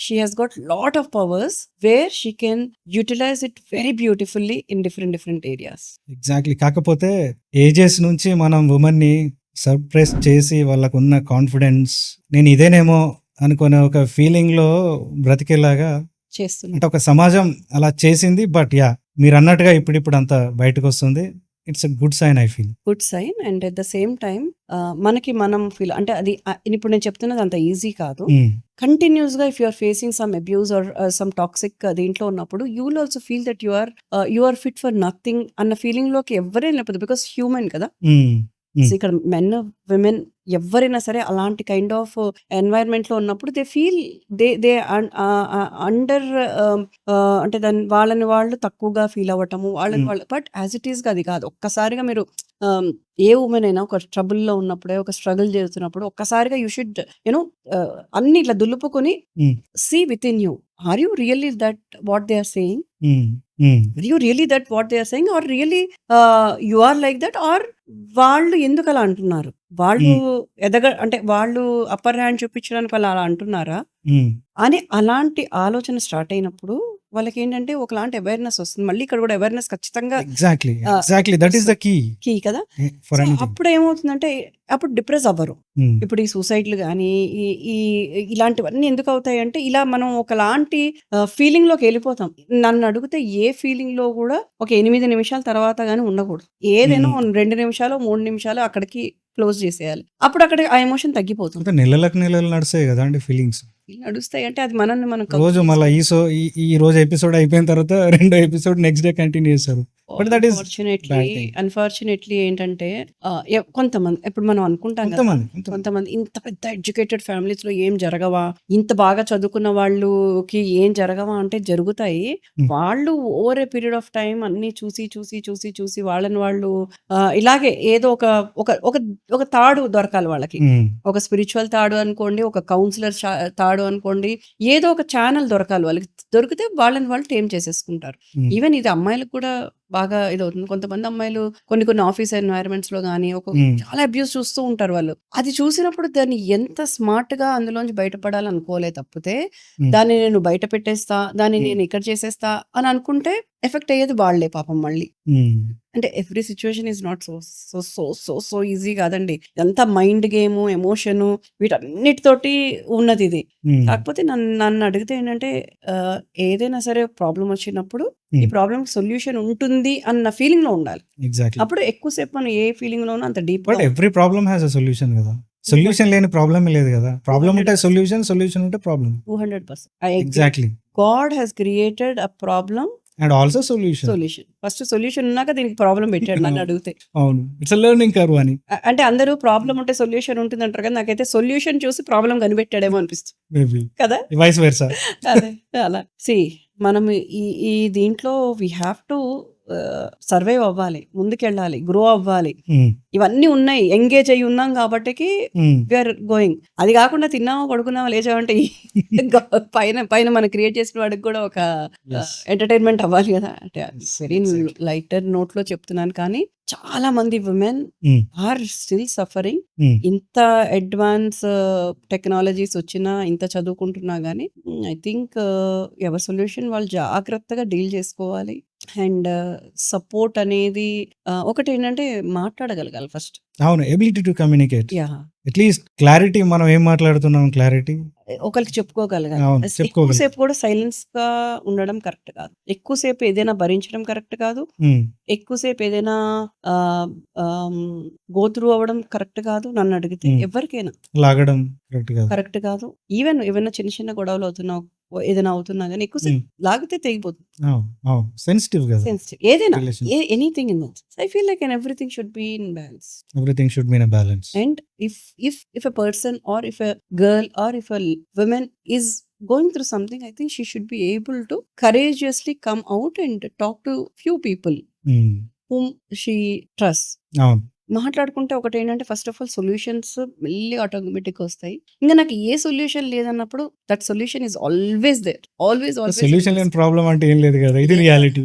She has got lot of powers where she can utilize it very beautifully in different areas. Exactly. కాకపోతే ages నుంచి మనం women ని సర్ప్రెస్ చేసి వాళ్ళకున్న confidence, నేను ఇదేనేమో అనుకునే ఒక ఫీలింగ్ లో బ్రతికేలాగా చేస్తున్నా. అంటే ఒక సమాజం అలా చేసింది. బట్ యా, మీరు అన్నట్టుగా ఇప్పుడు అంతా బయటకు వస్తుంది. It's a good sign, I feel. Good sign. And at the same time మనకి మనం ఫీల్ అంటే అది ఇప్పుడు నేను చెప్తున్నది అంత ఈజీ కాదు. కంటిన్యూస్ గా if you are facing some abuse or some toxic దీంట్లో ఉన్నప్పుడు you will also feel that you are fit for nothing అన్న ఫీలింగ్ లోకి ఎవరైనా వెళ్ళిపోతుంది. బికాస్ హ్యూమన్ కదా. సో ఇక్కడ మెన్ విమెన్ ఎవరైనా సరే అలాంటి కైండ్ ఆఫ్ ఎన్వైరన్మెంట్ లో ఉన్నప్పుడు దే ఫీల్ దే అండర్ అంటే దాన్ని వాళ్ళని వాళ్ళు తక్కువగా ఫీల్ అవ్వటము వాళ్ళని వాళ్ళు. బట్ యాజ్ ఇట్ ఈస్ గా అది కాదు. ఒక్కసారిగా మీరు ఏ ఉమెన్ అయినా ఒక ట్రబుల్లో ఉన్నప్పుడే, ఒక స్ట్రగుల్ చేస్తున్నప్పుడు ఒక్కసారిగా యూ షుడ్ అన్ని ఇట్లా దులుపుకొని see with in you, are you really that what they are saying? Are you really that what they are saying are really you are like that? Or వాళ్ళు ఎందుకు అలా అంటున్నారు? వాళ్ళు అంటే వాళ్ళు అప్పర్ హ్యాండ్ చూపించడానికి వాళ్ళు అలా అంటున్నారా అని అలాంటి ఆలోచన స్టార్ట్ అయినప్పుడు వాళ్ళకేంటంటే ఒకలాంటి అవేర్‌నెస్ వస్తుంది. మళ్ళీ ఇక్కడ కూడా అవేర్‌నెస్ ఖచ్చితంగా exactly that is the key key కదా! For so, anything. అప్పుడేమవుతుందంటే అప్పుడు డిప్రెస్ అవ్వరు. ఇప్పుడు ఈ సూసైడ్‌లు గానీ, ఈ ఈ ఇలాంటివన్నీ ఎందుకవుతాయంటే, ఇలా మనం ఒకలాంటి ఫీలింగ్‌లోకి ఎళ్ళిపోతాం. నన్నడిగితే ఏ ఫీలింగ్‌లో గూడా ఒక 8 నిమిషాల తర్వాత గాని ఉండకూడదు. ఏదైనా 2 నిమిషాలో, 3 నిమిషాలో అక్కడికి క్లోజ్ చేసేయాలి. అప్పుడు అక్కడ ఆ ఎమోషన్ తగ్గిపోతుంది. అంటే నెలలు నడుస్తాయి కదా అండి ఫీలింగ్స్. నడుస్తాయంటే అది మనల్ని మనం రోజు మళ్ళీ ఈ రోజు ఎపిసోడ్ అయిపోయిన తర్వాత రెండో ఎపిసోడ్ నెక్స్ట్ డే కంటిన్యూ చేస్తారు. బట్ దట్ ఈస్ అన్ఫార్చునేట్లీ ఏంటంటే కొంతమంది ఇప్పుడు మనం అనుకుంటాం కదా, కొంతమంది ఇంత పెద్ద ఎడ్యుకేటెడ్ ఫ్యామిలీస్ లో ఏం జరగవా, ఇంత బాగా చదువుకున్న వాళ్ళకి ఏం జరగవా అంటే జరుగుతాయి. వాళ్ళు over a period of time అన్ని చూసి వాళ్ళని వాళ్ళు ఇలాగే ఏదో ఒక తాడు దొరకాలి వాళ్ళకి. ఒక స్పిరిచువల్ తాడు అనుకోండి, ఒక కౌన్సిలర్ తాడు అనుకోండి, ఏదో ఒక ఛానల్ దొరకాలి వాళ్ళకి. దొరికితే వాళ్ళని వాళ్ళు టేమ్ చేసేసుకుంటారు. ఈవెన్ ఇది అమ్మాయిలకు కూడా బాగా ఇదవుతుంది. కొంతమంది అమ్మాయిలు కొన్ని ఆఫీస్ ఎన్వైరన్మెంట్స్ లో గానీ చాలా అబ్యూస్ చూస్తూ ఉంటారు వాళ్ళు. అది చూసినప్పుడు దాన్ని ఎంత స్మార్ట్ గా అందులోంచి బయటపడాలనుకోలే తప్పితే, దాన్ని నేను బయట పెట్టేస్తా, దాన్ని నేను ఇక్కడ చేసేస్తా అని అనుకుంటే ఎఫెక్ట్ అయ్యేది వాళ్ళే పాపం మళ్ళీ. అంటే every situation is not so easy కాదండి. ఎంత మైండ్ గేమ్, ఎమోషన్ వీటన్నిటితోటి ఉన్నది ఇది. కాకపోతే నన్ను అడిగితే ఏంటంటే ఏదైనా సరే ప్రాబ్లం వచ్చినప్పుడు ఈ ప్రాబ్లమ్ సొల్యూషన్ ఉంటుంది అన్న ఫీలింగ్ లో ఉండాలి. అప్పుడు ఎక్కువసేపు మనం ఏ ఫీలింగ్ లోనూ అంత deep. But every problem has a solution కదా. సొల్యూషన్ లేని ప్రాబ్లమ్ లేదు కదా. ప్రాబ్లం ఉంటే సొల్యూషన్ ఉంటే problem. 200%. Exactly. God has created a problem and also solution. First solution ఉన్నాక దీనికి ప్రాబ్లం పెట్టాడు నన్ను అడిగితే. అవును, ఇట్స్ అ లెర్నింగ్ కర్వ్ అని. అంటే అందరూ ప్రాబ్లం ఉంటే సొల్యూషన్ ఉంటుంది అంటారు కదా, నాకైతే సొల్యూషన్ చూసి ప్రాబ్లం కనిపెట్టాడేమో అనిపిస్తుంది కదా. Vice versa. అదే అలా మనం ఈ దీంట్లో వీ హ్యావ్ టు సర్వైవ్ అవ్వాలి, ముందుకెళ్ళాలి, గ్రో అవ్వాలి. ఇవన్నీ ఉన్నాయి, ఎంగేజ్ అయ్యి ఉన్నాం కాబట్టి వీఆర్ గోయింగ్. అది కాకుండా తిన్నామా పడుకున్నామా లేచామంటే పైన మనం క్రియేట్ చేసిన వాడికి కూడా ఒక ఎంటర్టైన్మెంట్ అవ్వాలి కదా. అంటే వెరీ లైటర్ నోట్ లో చెప్తున్నాను, కానీ చాలా మంది విమెన్ ఆర్ స్టిల్ సఫరింగ్. ఇంత అడ్వాన్స్ టెక్నాలజీస్ వచ్చినా, ఇంత చదువుకుంటున్నా గానీ ఐ థింక్ ఎవరి సొల్యూషన్ వాళ్ళు జాగ్రత్తగా డీల్ చేసుకోవాలి. అండ్ సపోర్ట్ అనేది ఒకటి ఏంటంటే మాట్లాడగలగాలి ఫస్ట్. అవును, ability to communicate. At least clarity, మనం ఏం మాట్లాడుతున్నాం క్లారిటీ ఒకరికి చెప్పుకోగలగాలి. ఎక్కువసేపు కూడా సైలెన్స్ గా ఉండడం కరెక్ట్ కాదు. ఎక్కువసేపు ఏదైనా భరించడం కరెక్ట్ కాదు. ఎక్కువసేపు ఏదైనా గో త్రూ అవ్వడం కరెక్ట్ కాదు. నన్ను అడిగితే ఎవరికైనా లాగడం కరెక్ట్ కాదు. ఈవెన్ ఏమైనా చిన్న గొడవలు అవుతున్నా, ఏదైనా అవుతున్నా కానీ ఎక్కువసేపు లాగితే తెగిపోతుంది. సెన్సిటివ్ కదా, ఏదైనా anything in that. I feel like everything should be in balance. Everything should be in a balance. And if a person or if a girl or if a woman is going through something, I think she should be able to courageously come out and talk to few people whom she trusts. మాట్లాడుకుంటే ఒకటి ఏంటంటే first of all solutions మెల్లి automatic వస్తాయి. ఇంకా నాకు ఏ solution లేదన్నప్పుడు that solution is always there. Always solution లేని ప్రాబ్లం అంటే ఏం లేదు కదా, ఇది రియాలిటీ.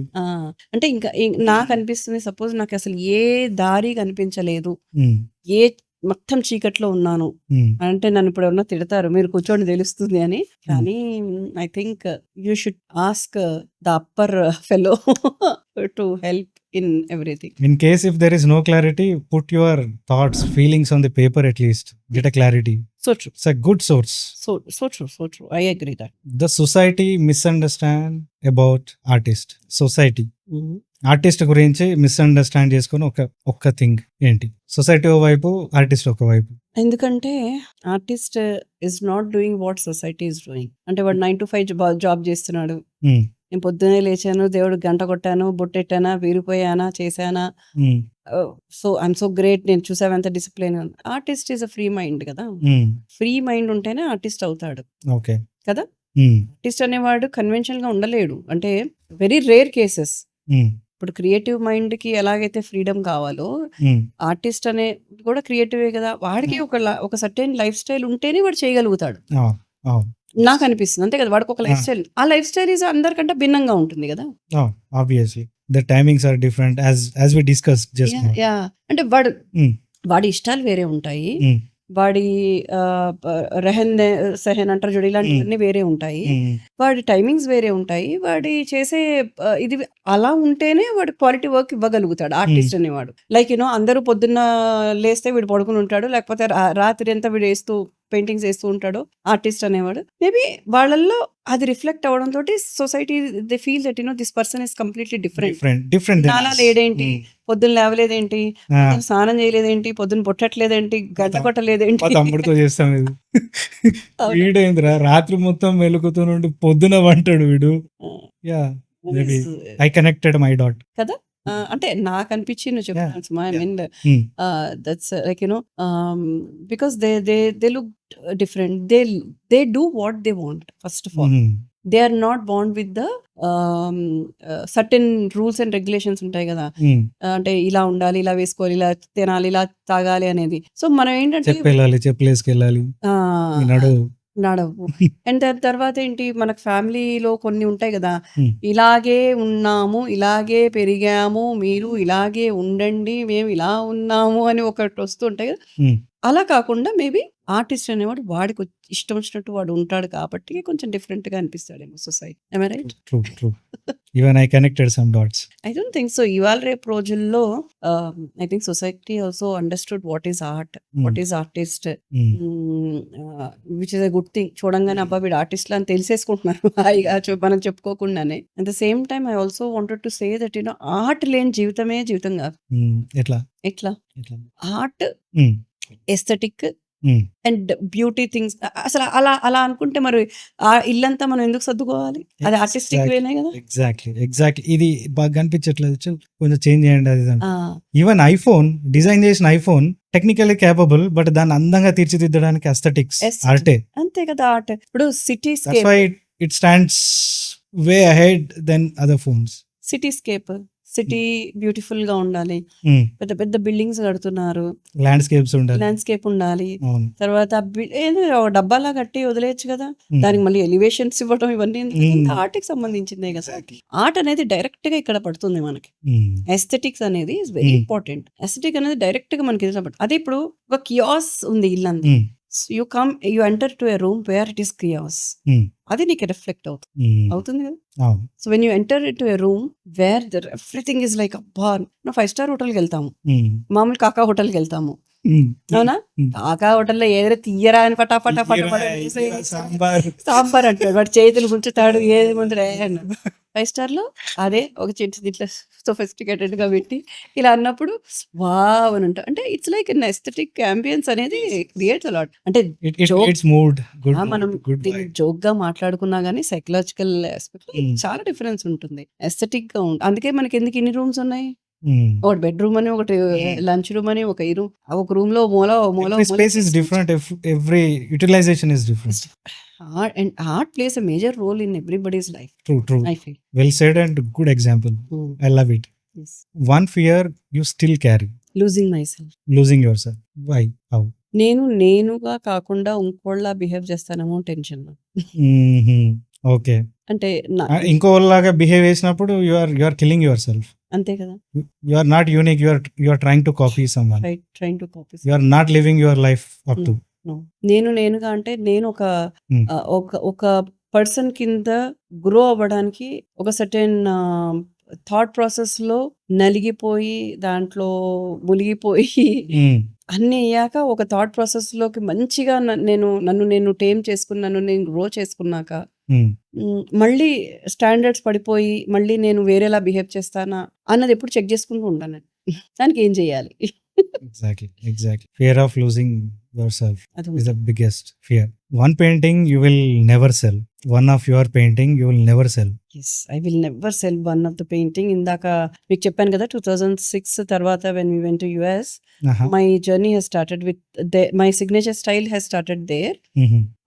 అంటే ఇంకా నాకు అనిపిస్తుంది, సపోజ్ నాకు అసలు ఏ దారి కనిపించలేదు, ఏ మొత్తం చీకట్లో ఉన్నాను అంటే నన్ను ఇప్పుడు ఎవరన్నా తిడతారు, మీరు కూర్చోండి తెలుస్తుంది అని. కానీ I think you should ask the upper fellow to help in everything. In case if there is no clarity, put your thoughts, feelings on the paper, at least get a clarity. So true. It's a good source. So true. I agree that. The society misunderstand about artist. Society. Artist గురించి misunderstand చేసుకుని ఒక్క thing ఏంటి? Society ఓ వైపు, artist ఒక వైపు. ఎందుకంటే artist is not doing what society is doing. అంటే వాడు 9 to 5 జాబ్ చేస్తున్నాడు. నేను పొద్దునే లేచాను, దేవుడు గంట కొట్టాను, బొట్టెట్టానా, వీరిపోయానా, చేశానా, సో ఐఎమ్ సో గ్రేట్, నేను చూసావు ఎంత discipline. Artist is a free mind కదా. ఫ్రీ మైండ్ ఉంటేనే ఆర్టిస్ట్ అవుతాడు కదా. ఆర్టిస్ట్ అనేవాడు కన్వెన్షనల్ గా ఉండలేడు. అంటే వెరీ రేర్ కేసెస్. ఇప్పుడు క్రియేటివ్ మైండ్ కి ఎలాగైతే ఫ్రీడమ్ కావాలో, ఆర్టిస్ట్ అనే కూడా క్రియేటివే కదా. వాడికి ఒక సర్టెన్ లైఫ్ స్టైల్ ఉంటేనే వాడు చేయగలుగుతాడు, నాకు అనిపిస్తుంది. అంతే కదా, వాడికి ఒక లైఫ్ స్టైల్, ఆ లైఫ్ స్టైల్ ఈజ్ అందరికంటే భిన్నంగా ఉంటుంది కదా. Obviously the timings are different as we discuss just now. అంటే వాడి ఇష్టాలు వేరే ఉంటాయి, వాడి రెహన్ సెహన్ అంటారు చూడు, ఇలాంటివన్నీ వేరే ఉంటాయి. వాడి టైమింగ్స్ వేరే ఉంటాయి. వాడి చేసే ఇది అలా ఉంటేనే వాడు క్వాలిటీ వర్క్ ఇవ్వగలుగుతాడు ఆర్టిస్ట్ అనేవాడు. లైక్ అందరూ పొద్దున్న లేస్తే వీడు పడుకుని ఉంటాడు, లేకపోతే రాత్రి అంతా వీడు వేస్తూ పెయింటింగ్స్ వేస్తూ ఉంటాడు ఆర్టిస్ట్ అనేవాడు. మేబీ వాళ్ళల్లో అది రిఫ్లెక్ట్ అవడం తోటి society they feel that this person is completely different. నాలా లేడేంటి, పొద్దున్న లేవలేదేంటి, పొద్దున్న స్నానం చేయలేదేంటి, పొద్దున్న పొట్టట్లేదేంటి, గడ్డ కొట్టలేదేంటి. మా తమ్ముడితో చేస్తాం ఇది. వీడేంద్రా రాత్రి మొత్తం మెలుకుతూ నుండి పొద్దున వంటాడు వీడు. Yeah maybe I connected my dot కదా. అంటే నాకు అనిపించింది నువ్వు చెప్తాను సుమా. I mean that's like because they look different. They do what they want. First of all they are not bond with the certain rules and regulations ఉంటాయి కదా. అంటే ఇలా ఉండాలి, ఇలా వేసుకోవాలి, ఇలా తినాలి, ఇలా తాగాలి అనేది. సో మనం ఏంటంటే చెప్పలేసుకెళ్ళాలి నడవు. అండ్ దాని తర్వాత ఏంటి, మనకు ఫ్యామిలీలో కొన్ని ఉంటాయి కదా, ఇలాగే ఉన్నాము, ఇలాగే పెరిగాము, మీరు ఇలాగే ఉండండి, మేము ఇలా ఉన్నాము అని ఒకటి వస్తుంటాయి కదా. అలా కాకుండా మేబీ ఆర్టిస్ట్ అనేవాడు వాడికి ఇష్టం వచ్చినట్టు వాడు ఉంటాడు కాబట్టి కొంచెం డిఫరెంట్ గా అనిపిస్తాడేమో society. am I right? True. Even I connected some dots. I don't think so. ఇవాళ రేపు రోజుల్లో I think society also understood what is art, what is artist, which is a good thing. చూడంగానే అబ్బా వీడు artist అని తెలిసేసుకుంటున్నారు హాయిగా మనం చెప్పుకోకుండానే. At the same time I also wanted to say that art లేని జీవితమే జీవితం కాదు. ఎట్లా art, aesthetic and beauty things. అసలు అలా అనుకుంటే మరి ఆ ఇల్లంతా మనం ఎందుకు సర్దుకోవాలి? అది ఆర్టిస్టిక్ వేనే కదా. ఎగ్జాక్ట్లీ ఇది బాగా కనిపించట్లేదు, కొంచెం చేంజ్ చేయండి అది. ఈవెన్ ఐఫోన్ డిజైన్ చేసిన ఐఫోన్ టెక్నికల్లీ కేపబుల్, బట్ దాన్ని అందంగా తీర్చిదిద్దడానికి అస్థెటిక్స్ ఆర్టే. అంతే కదా ఆర్ట్. ఇప్పుడు cityscape, it stands way ahead then other phones. Cityscape, city beautiful గా ఉండాలి, పెద్ద పెద్ద బిల్డింగ్స్ కడుతున్నారు, ల్యాండ్స్కేప్ ఉండాలి. తర్వాత ఏదో డబ్బాలా కట్టి వదిలేయచ్చు కదా, దానికి మళ్ళీ ఎలివేషన్స్ ఇవ్వడం, ఇవన్నీ ఆర్ట్ కి సంబంధించిందే కదా. ఆర్ట్ అనేది డైరెక్ట్ గా ఇక్కడ పడుతుంది మనకి. ఎస్థెటిక్స్ అనేది ఇస్ వెరీ ఇంపార్టెంట్. ఎస్థెటిక్ అనేది డైరెక్ట్ గా మనకి అదే ఇప్పుడు ఒక కియాస్ ఉంది ఇల్లంతా. you enter to a room where it is chaos. అది నీకు రిఫ్లెక్ట్ అవుతుంది కదా. So when you enter to a room wear everything is like అబ్బా, 5-star హోటల్కి వెళ్తాము, మామూలు కాకా హోటల్కి వెళ్తాము, అవునా? కాకా హోటల్లో ఏదైనా తీయరా అని ఫటాఫట సాంబార్ అంటాడు, వాడు చేతులు గుంచుతాడు, ఏది ముందు 5-star లో అదే ఒక చిన్న ఇట్లా సొఫిస్టికేటెడ్ గా పెట్టి ఇలా అన్నప్పుడు వావ్ అని ఉంటాం. అంటే it's like an aesthetic ambience అనేది క్రియేట్స్ అలాట్. అంటే మనం జోక్ గా మాట్లాడుకున్నా గానీ సైకలాజికల్ ఆస్పెక్ట్ చాలా డిఫరెన్స్ ఉంటుంది. ఎస్థెటిక్ గా ఉంటుంది. అందుకే మనకి ఎందుకు ఇన్ని రూమ్స్ ఉన్నాయి? ఒకటి బెడ్రూమ్ అని, ఒకటి లంచ్ రూమ్ అని, ఒక రూమ్ లో మూల space is different, every utilization is different. Art plays a major role in everybody's life. True. I feel. Well said and good example. I love it. Yes. One fear you still carry. Losing myself. Losing yourself. Why? How? నేనుగా కాకుండా ఇంకోళ్ళ behave చేస్తానేమో tension. Okay. అంటే ఇంకోలాగా behave చేసినప్పుడు you are killing yourself. అంతే కదా. You are not unique, you are trying to copy someone. Right, trying to copy. You are not living your life up to. నేనుగా అంటే నేను ఒక పర్సన్ కింద గ్రో అవ్వడానికి ఒక సర్టెన్ థాట్ ప్రాసెస్ లో నలిగిపోయి దాంట్లో మునిగిపోయి అన్ని అయ్యాక ఒక థాట్ ప్రాసెస్ లోకి మంచిగా నన్ను నేను టేమ్ చేసుకున్నాను, నేను గ్రో చేసుకున్నాక మళ్ళీ స్టాండర్డ్స్ పడిపోయి మళ్ళీ నేను వేరేలా బిహేవ్ చేస్తానా అన్నది ఎప్పుడు చెక్ చేసుకుంటూ ఉంటాను. దానికి ఏం చేయాలి? Exactly. Fear of losing yourself is the biggest fear. One painting you will never sell. One of your painting you will never sell. Yes, I will never sell one of the painting. ఇందాక మీకు చెప్పాను కదా 2006 తర్వాత when we went to US, my journey has started with my signature style has started there.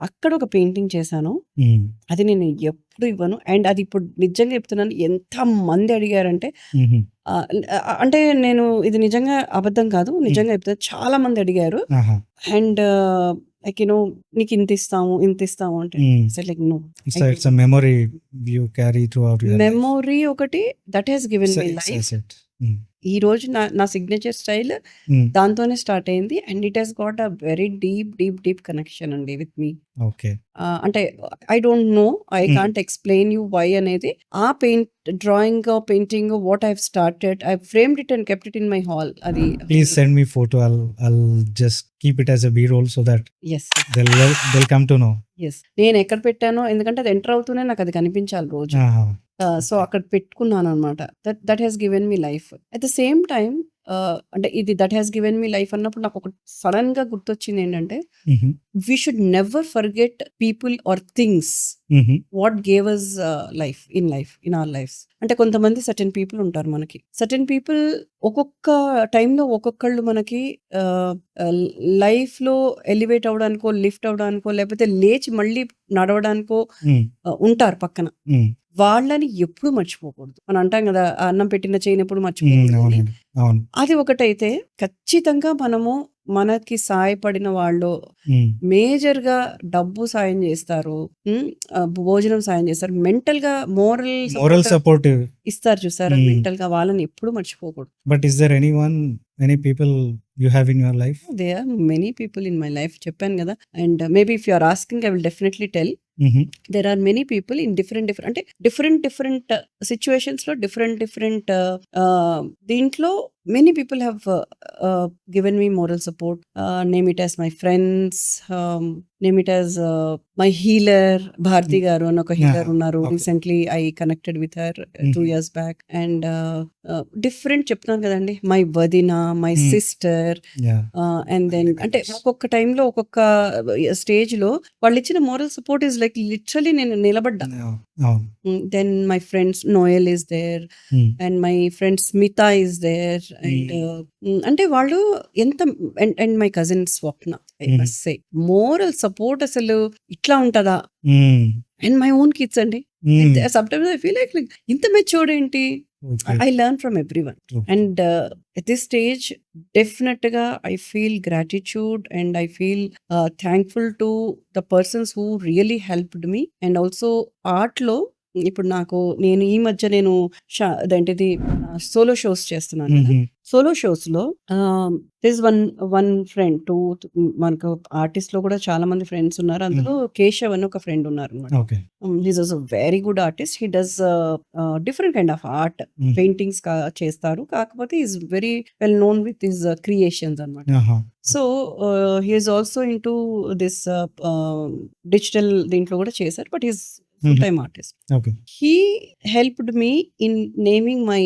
అక్కడ ఒక painting చేశాను, అది నేను ఎప్పుడు ఇవ్వను. అండ్ అది ఇప్పుడు నిజంగా చెప్తున్నాను, ఎంత మంది అడిగారంటే, అంటే నేను ఇది నిజంగా అబద్ధం కాదు, నిజంగా చెప్తాను, చాలా మంది అడిగారు. అండ్ లైక్ నీకు ఇంత ఇస్తాము అంటే like no, it's a memory you carry throughout your memory ఒకటి that has given me life. హ్మ్. ఈ రోజు నా సిగ్నేచర్ స్టైల్ హ్మ్. దాంతోనే స్టార్ట్ అయింది. And it has got a very deep connection అండి విత్ మీ. ఓకే. అంటే I don't know, I hmm. Can't explain you why అనేది. ఆ drawing, painting what I have started, I framed it and kept it in my hall. అది please send me photo. I'll just keep it as a B-roll so that yes. they'll come to know. Yes. నేను ఎక్కడ పెట్టానో, ఎందుకంటే అది enter అవుతూనే నాకు అది కనిపించాలి రోజు. ఆహా! సో, అక్కడ పెట్టుకున్నాననమాట. That has given me life. At the same time అంటే ఇది that has given me life అన్నప్పుడు నాకు ఒకటి సడెన్‌గా గుర్తొచ్చింది ఏంటంటే, హుహు. We should never forget people or things హుహు. What gave us life in our lifes. అంటే కొంతమంది సర్టెన్ పీపుల్ ఉంటారు మనకి. సర్టెన్ పీపుల్ ఒక్కొక్క టైంలో ఒక్కొక్కళ్ళు మనకి లైఫ్‌లో ఎలివేట్ అవ్వడానికో, లిఫ్ట్ అవ్వడానికో, లేకపోతే లేచి మళ్ళీ నడవడానికో హ్మ్. ఉంటారు పక్కన. హ్మ్. వాళ్ళని ఎప్పుడు మర్చిపోకూడదు. మనం అంటాం గదా! అన్నం పెట్టిన చేయినెప్పుడు హ్మ్. మర్చిపోకూడదని. అవునండి. అవును. అది ఒకటైతే ఖచ్చితంగా మనము మనకి సాయపడిన వాళ్ళు హ్మ్. మేజర్‌గా డబ్బు సాయం జేస్తారు. హ్మ్. భోజనం సాయం జేస్తారు. మెంటల్‌గా మోరల్ మోరల్ సపోర్ట్ సపోర్ట్. ఇస్తారు చూసారా? హ్మ్. మెంటల్‌గా వాళ్ళని ఎప్పుడు మర్చిపోకూడదు. But is there any people you have in your life? They are many people in my life చెప్పాను గదా! And maybe if you are asking I will definitely tell. హుహు. There are many people in అంటే different సిట్యుయేషన్స్‌లో different దీంట్లో many people have given me moral support. Name it as my friends, name it as my healer Bharathi హ్మ్. గారు అని ఒక ఆహా! Healer ఉన్నారు. Okay. Recently I connected with her 2 హుహు. Years back. అండ్ డిఫరెంట్ చెప్తున్నాను కదండీ! మై వదిన, my hmm. Sister. Yeah! And then very అంటే నైస్. ఒక్కొక్క టైంలో ఒక్కొక్క స్టేజ్‌లో వాళ్ళిచ్చిన moral support is like literally నేను నిలబడ్డా. అవును. Then my friends Noel is there hmm. And my friend Smitha is there. And hmm. అంటే వాళ్ళు ఎంత and my cousin Swapna. I హుహు. మస్ట్ సే మోరల్ సపోర్ట్ అసలు ఇట్లా ఉంటదా? హ్మ్. అండ్ మై ఓన్ కిడ్స్ అండి. Hmm. Sometimes I feel like ఇంత మెచ్యూర్డ్ ఏంటి? Okay. I learn from everyone. True. And at this stage డెఫినెట్‌గా I feel gratitude and I feel thankful to the persons who really helped me. And also ఆర్ట్‌లో ఇప్పుడు నేను ఈ మధ్య అదేంటిది solo shows చేస్తున్నాను కదా! హుహు. సోలో షోస్‌లో దిస్ వన్ ఫ్రెండ్ మనకు ఆర్టిస్ట్‌లో కూడా చాలా మంది ఫ్రెండ్స్ ఉన్నారు. అందులో కేశవ్ అని ఒక ఫ్రెండ్ ఉన్నారనమాట. Okay. He's also very good artist. He does different kind of art. Hmm. Paintings చేస్తారు. కాకపోతే is very well known with his creations అనమాట. ఆహా! So, he is also into this digital దీంట్లో కూడా చేశారు. బట్ హీస్ ఫుల్ హుహు. Time artist. Okay. He helped me in naming my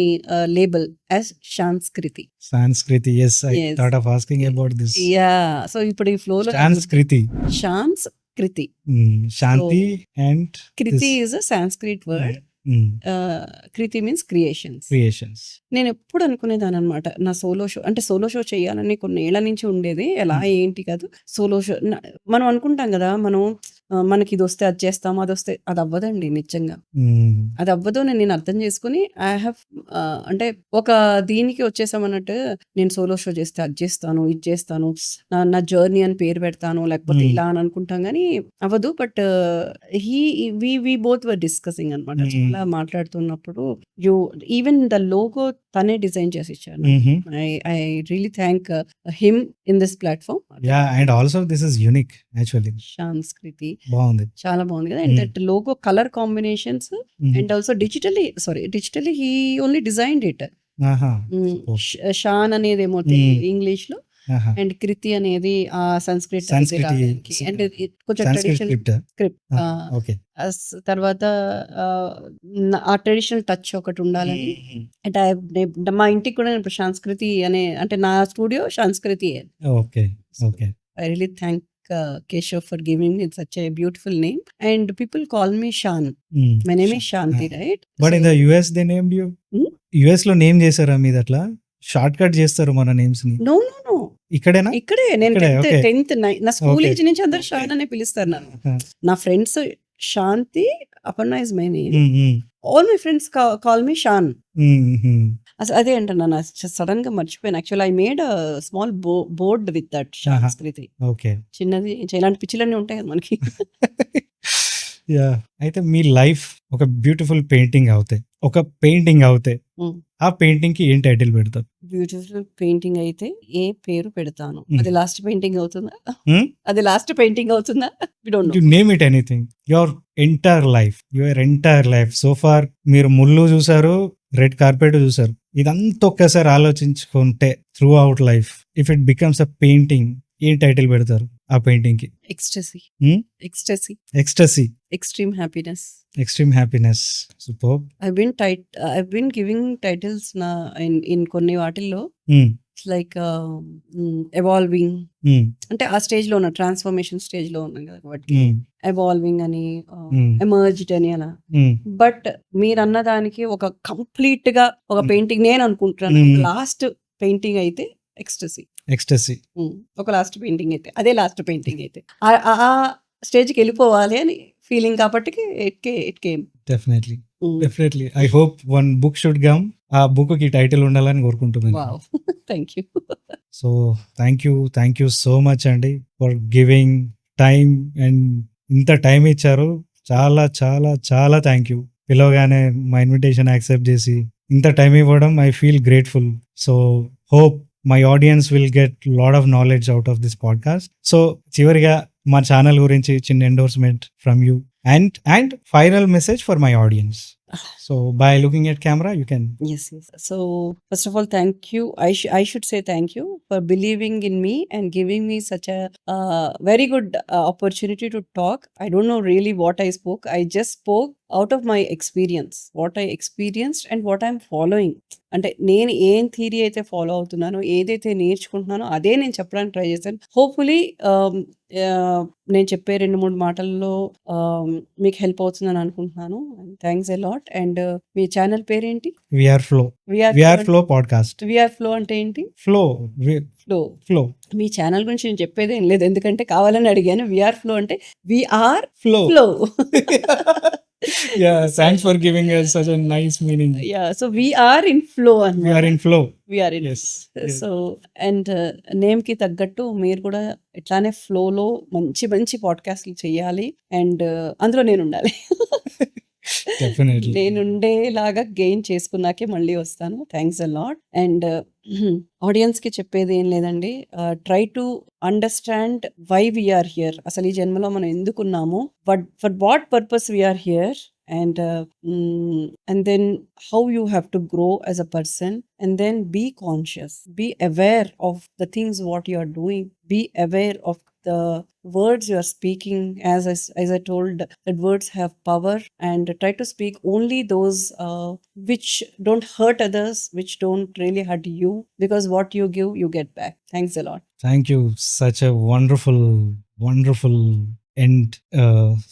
label as Shanskriti. Sanskriti. Yes. I Yes. Thought of asking about this. Yeah. So ఇప్పుడు ఈ ఫ్లోలో సాంస్క్రితి. Shanskriti. హ్మ్. శాంతి So and Kriti this. is a Sanskrit word. హ్మ్. Kriti means creations. Creations. నేనెప్పుడు అనుకునేదాన్ననమాట. నా solo show చేయాలని కొన్నేళ్ల నుంచి ఉండేది. ఎలా హ్మ్. ఏంటి కాదు. సోలో షో మనం అనుకుంటాం గదా! మనకిదొస్తే అది చేస్తాము. అదవ్వదండి నిజంగా. హ్మ్. అదవ్వదు అని నేను అర్థం చేసుకొని ఐ హావ్ అంటే ఒక దీనికి వచ్చేసామన్నట్టు నేను సోలో షో చేస్తే అది చేస్తాను, ఇది చేస్తాను. నా జర్నీ అని పేరు పెడతాను. లేకపోతే హ్మ్. ఇలా అని అనుకుంటాం గానీ అవ్వదు. But he we both were discussing అనమాట. హ్మ్. చాలా మాట్లాడుతున్నప్పుడు ఈవెన్ ద లోగో తనే డిజైన్ చేసి ఇచ్చారు. హుహు. I really thank him in this platform. Yeah! And also this is unique actually. Sanskriti బావుంది. చాలా బాగుంది కదా! And hmm. That logo colour combinations హుహు. And also digitally he only designed it. ఆహా! సూపర్. షాన్ అనేదేమో హ్మ్. ఇంగ్లీష్‌లో ఆహా! అండ్ కృతి అనేది సంస్కృత్ ఇది సంస్కృతి. రావడానికి. అండ్ కొంచెం సంస్కృత్ ట్రెడిషనల్ స్క్రిప్టా? స్క్రిప్ట్. ఆ! ఓకే. తర్వాత ఆహ్, ఆ ట్రెడిషనల్ టచ్ ఒకటి ఉండాలని. హుహు. అంటే మా ఇంటికి కూడా ఇప్పుడు సంస్కృతి అంటే నా స్టూడియో సంస్కృతియే. Okay. Okay. I really thank Keshav for giving me such a beautiful name. And people call me Shan. హ్మ్. My name is Shanti, ఆ! right? But So, in the US they named you. Hmm? యూఎస్‌లో name చేసారా మీదట్లా? Short cut చేస్తారు మన నేమ్స్‌ని. no. ఇక్కడేనా? ఇక్కడే నేను ఇక్కడే. Okay. 10th నా స్కూల్ ఓకే. ఏజ్ నుంచి అందరూ షాన్ అనే పిలుస్తారు నన్ను. ఆ! నా friends Shanti, Aparna is my name. Hmm. Hmm. All my friends call me Shan. హుహు. అసలు అదే అంటున్నాను. సడన్‌గా మర్చిపోయాను. Actually I made small board with that ఆహా! సంస్కృతి. ఓకే. చిన్నది ఇలాంటి పిచ్చిలన్నీ ఉంటాయి కదా మనకి. యాహ్! అయితే మీ లైఫ్ ఒక బ్యూటిఫుల్ పెయింటింగ్ అవుతే హ్మ్. ఆ పెయింటింగ్‌కి ఏం టైటిల్ పెడతారు? బ్యూటిఫుల్ పెయింటింగ్ అయితే ఏ పేరు పెడతాను? హ్మ్. అది లాస్ట్ పెయింటింగ్ అవుతుందా? హ్మ్. అది లాస్ట్ పెయింటింగ్ అవుతుందా? We don't know. You name it anything. Your entire life so far మీరు ముల్లు చూసారు, రెడ్ కార్పెట్ చూసారు. ఇదంతా ఒక్కసారి ఆలోచించుకుంటే throughout life if it becomes a painting ఏం టైటిల్ పెడతారు ఆ పెయింటింగ్‌కి? Ecstasy. Hmm. Ecstasy. Ecstasy. Extreme happiness. Extreme happiness. Superb. I been giving titles in కొన్ని వాటిల్లో హ్మ్. ఇట్స్ లైక్ ఎవాల్వింగ్ హ్మ్. అంటే ఆ స్టేజ్‌లో ఉన్న ట్రాన్స్‌ఫర్మేషన్ స్టేజ్‌లో ఉన్నాం కదా! వాటికి హ్మ్. ఎవాల్వింగ్ అని హ్మ్. ఎమర్జ్డ్ అని అలా. హ్మ్. బట్ మీరన్న దానికి ఒక కంప్లీట్‌గా ఒక హ్మ్. పెయింటింగ్ నేను అనుకుంటున్నాను. హ్మ్. ఒక లాస్ట్ పెయింటింగ్ అయితే ఎక్స్‌టసీ. ఎక్స్‌టసీ. ఒక లాస్ట్ పెయింటింగ్ అయితే. అదే లాస్ట్ పెయింటింగ్ అయితే. ఆ స్టేజ్‌కెళ్ళిపోవాలి అని ఫీలింగ్ కాబట్టికి ఇట్ కేమ్. డెఫినైట్లీ. హ్మ్. Definitely. I hope one book should come. ఆ బుక్‌కి టైటిల్ ఉండాలని కోరుకుంటున్నాను. Wow! Thank you. So thank you so much అండి ఫర్ గివింగ్ టైమ్ అండ్ ఇంత టైం ఇచ్చారు. చాలా చాలా చాలా థ్యాంక్ యూ. పిలవగానే మా ఇన్విటేషన్ యాక్సెప్ట్ చేసి ఇంత టైం ఇవ్వడం I feel grateful. So hope my audience will get lot of knowledge out of this podcast. So చివరిగా మా ఛానల్ గురించి చిన్న endorsement from you and final message for my audience. So by looking at camera you can. Yes, yes. So, first of all, thank you. I should say thank you for believing in me and giving me such a very good opportunity to talk. I don't know really what I spoke. I just spoke out of my experience, what I experienced and what I'm following. అంటే నేను ఏం theory అయితే follow అవుతున్నానో, ఏదైతే నేర్చుకుంటున్నానో అదే నేను చెప్పడానికి try చేశాను. Hopefully నేను చెప్పే 2, 3 మాటల్లో మీకు హెల్ప్ అవుతుందని అనుకుంటున్నాను. Thanks a lot. అండ్ మీ ఛానల్ పేరేంటి? We're flow. We're we're flow podcast. We're flow అంటే ఏంటి? ఫ్లో. ఫ్లో. ఫ్లో. మీ ఛానల్ గురించి నేను చెప్పేదేం లేదు. ఎందుకంటే కావాలని అడిగాను. వీఆర్ ఫ్లో అంటే we're flow. Flow. Yeah, thanks for giving us such a nice meaning. Yeah! So we're in flow We అన్నమాట. are in flow. We're in Yes. Yes. So and నేమ్‌కి తగ్గట్టు మీరు కూడా ఇట్లానే ఫ్లోలో మంచి మంచి పాడ్‌కాస్ట్‌లు చేయాలి. అండ్ అందులో నేనుండాలి. Definitely. నేనుండేలాగా గెయిన్ చేసుకున్నాకే మళ్ళీ వస్తాను. Thanks a lot. అండ్ ఆడియన్స్‌కి చెప్పేదేం లేదండి. Try to understand why we are here. అసలు ఈ జన్మలో మనం ఎందుకున్నాము? For what purpose we are here? And and then how you have to grow as a person. And then be conscious, be aware of the things what you are doing, be aware of the words you are speaking. As I told, that words have power, and try to speak only those which don't hurt others, which don't really hurt you, because what you give you get back. Thanks a lot. Thank you. Such a wonderful, wonderful end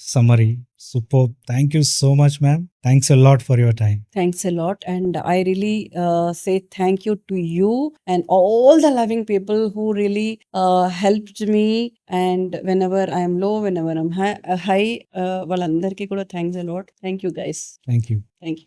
summary. Superb. Thank you so much, ma'am. Thanks a lot for your time. Thanks a lot. And I really say thank you to you and all the loving people who really helped me. And whenever I am low, whenever I'm high, వాళ్ళందరికీ కూడా thanks a lot. Thank you guys. Thank you. Thank you.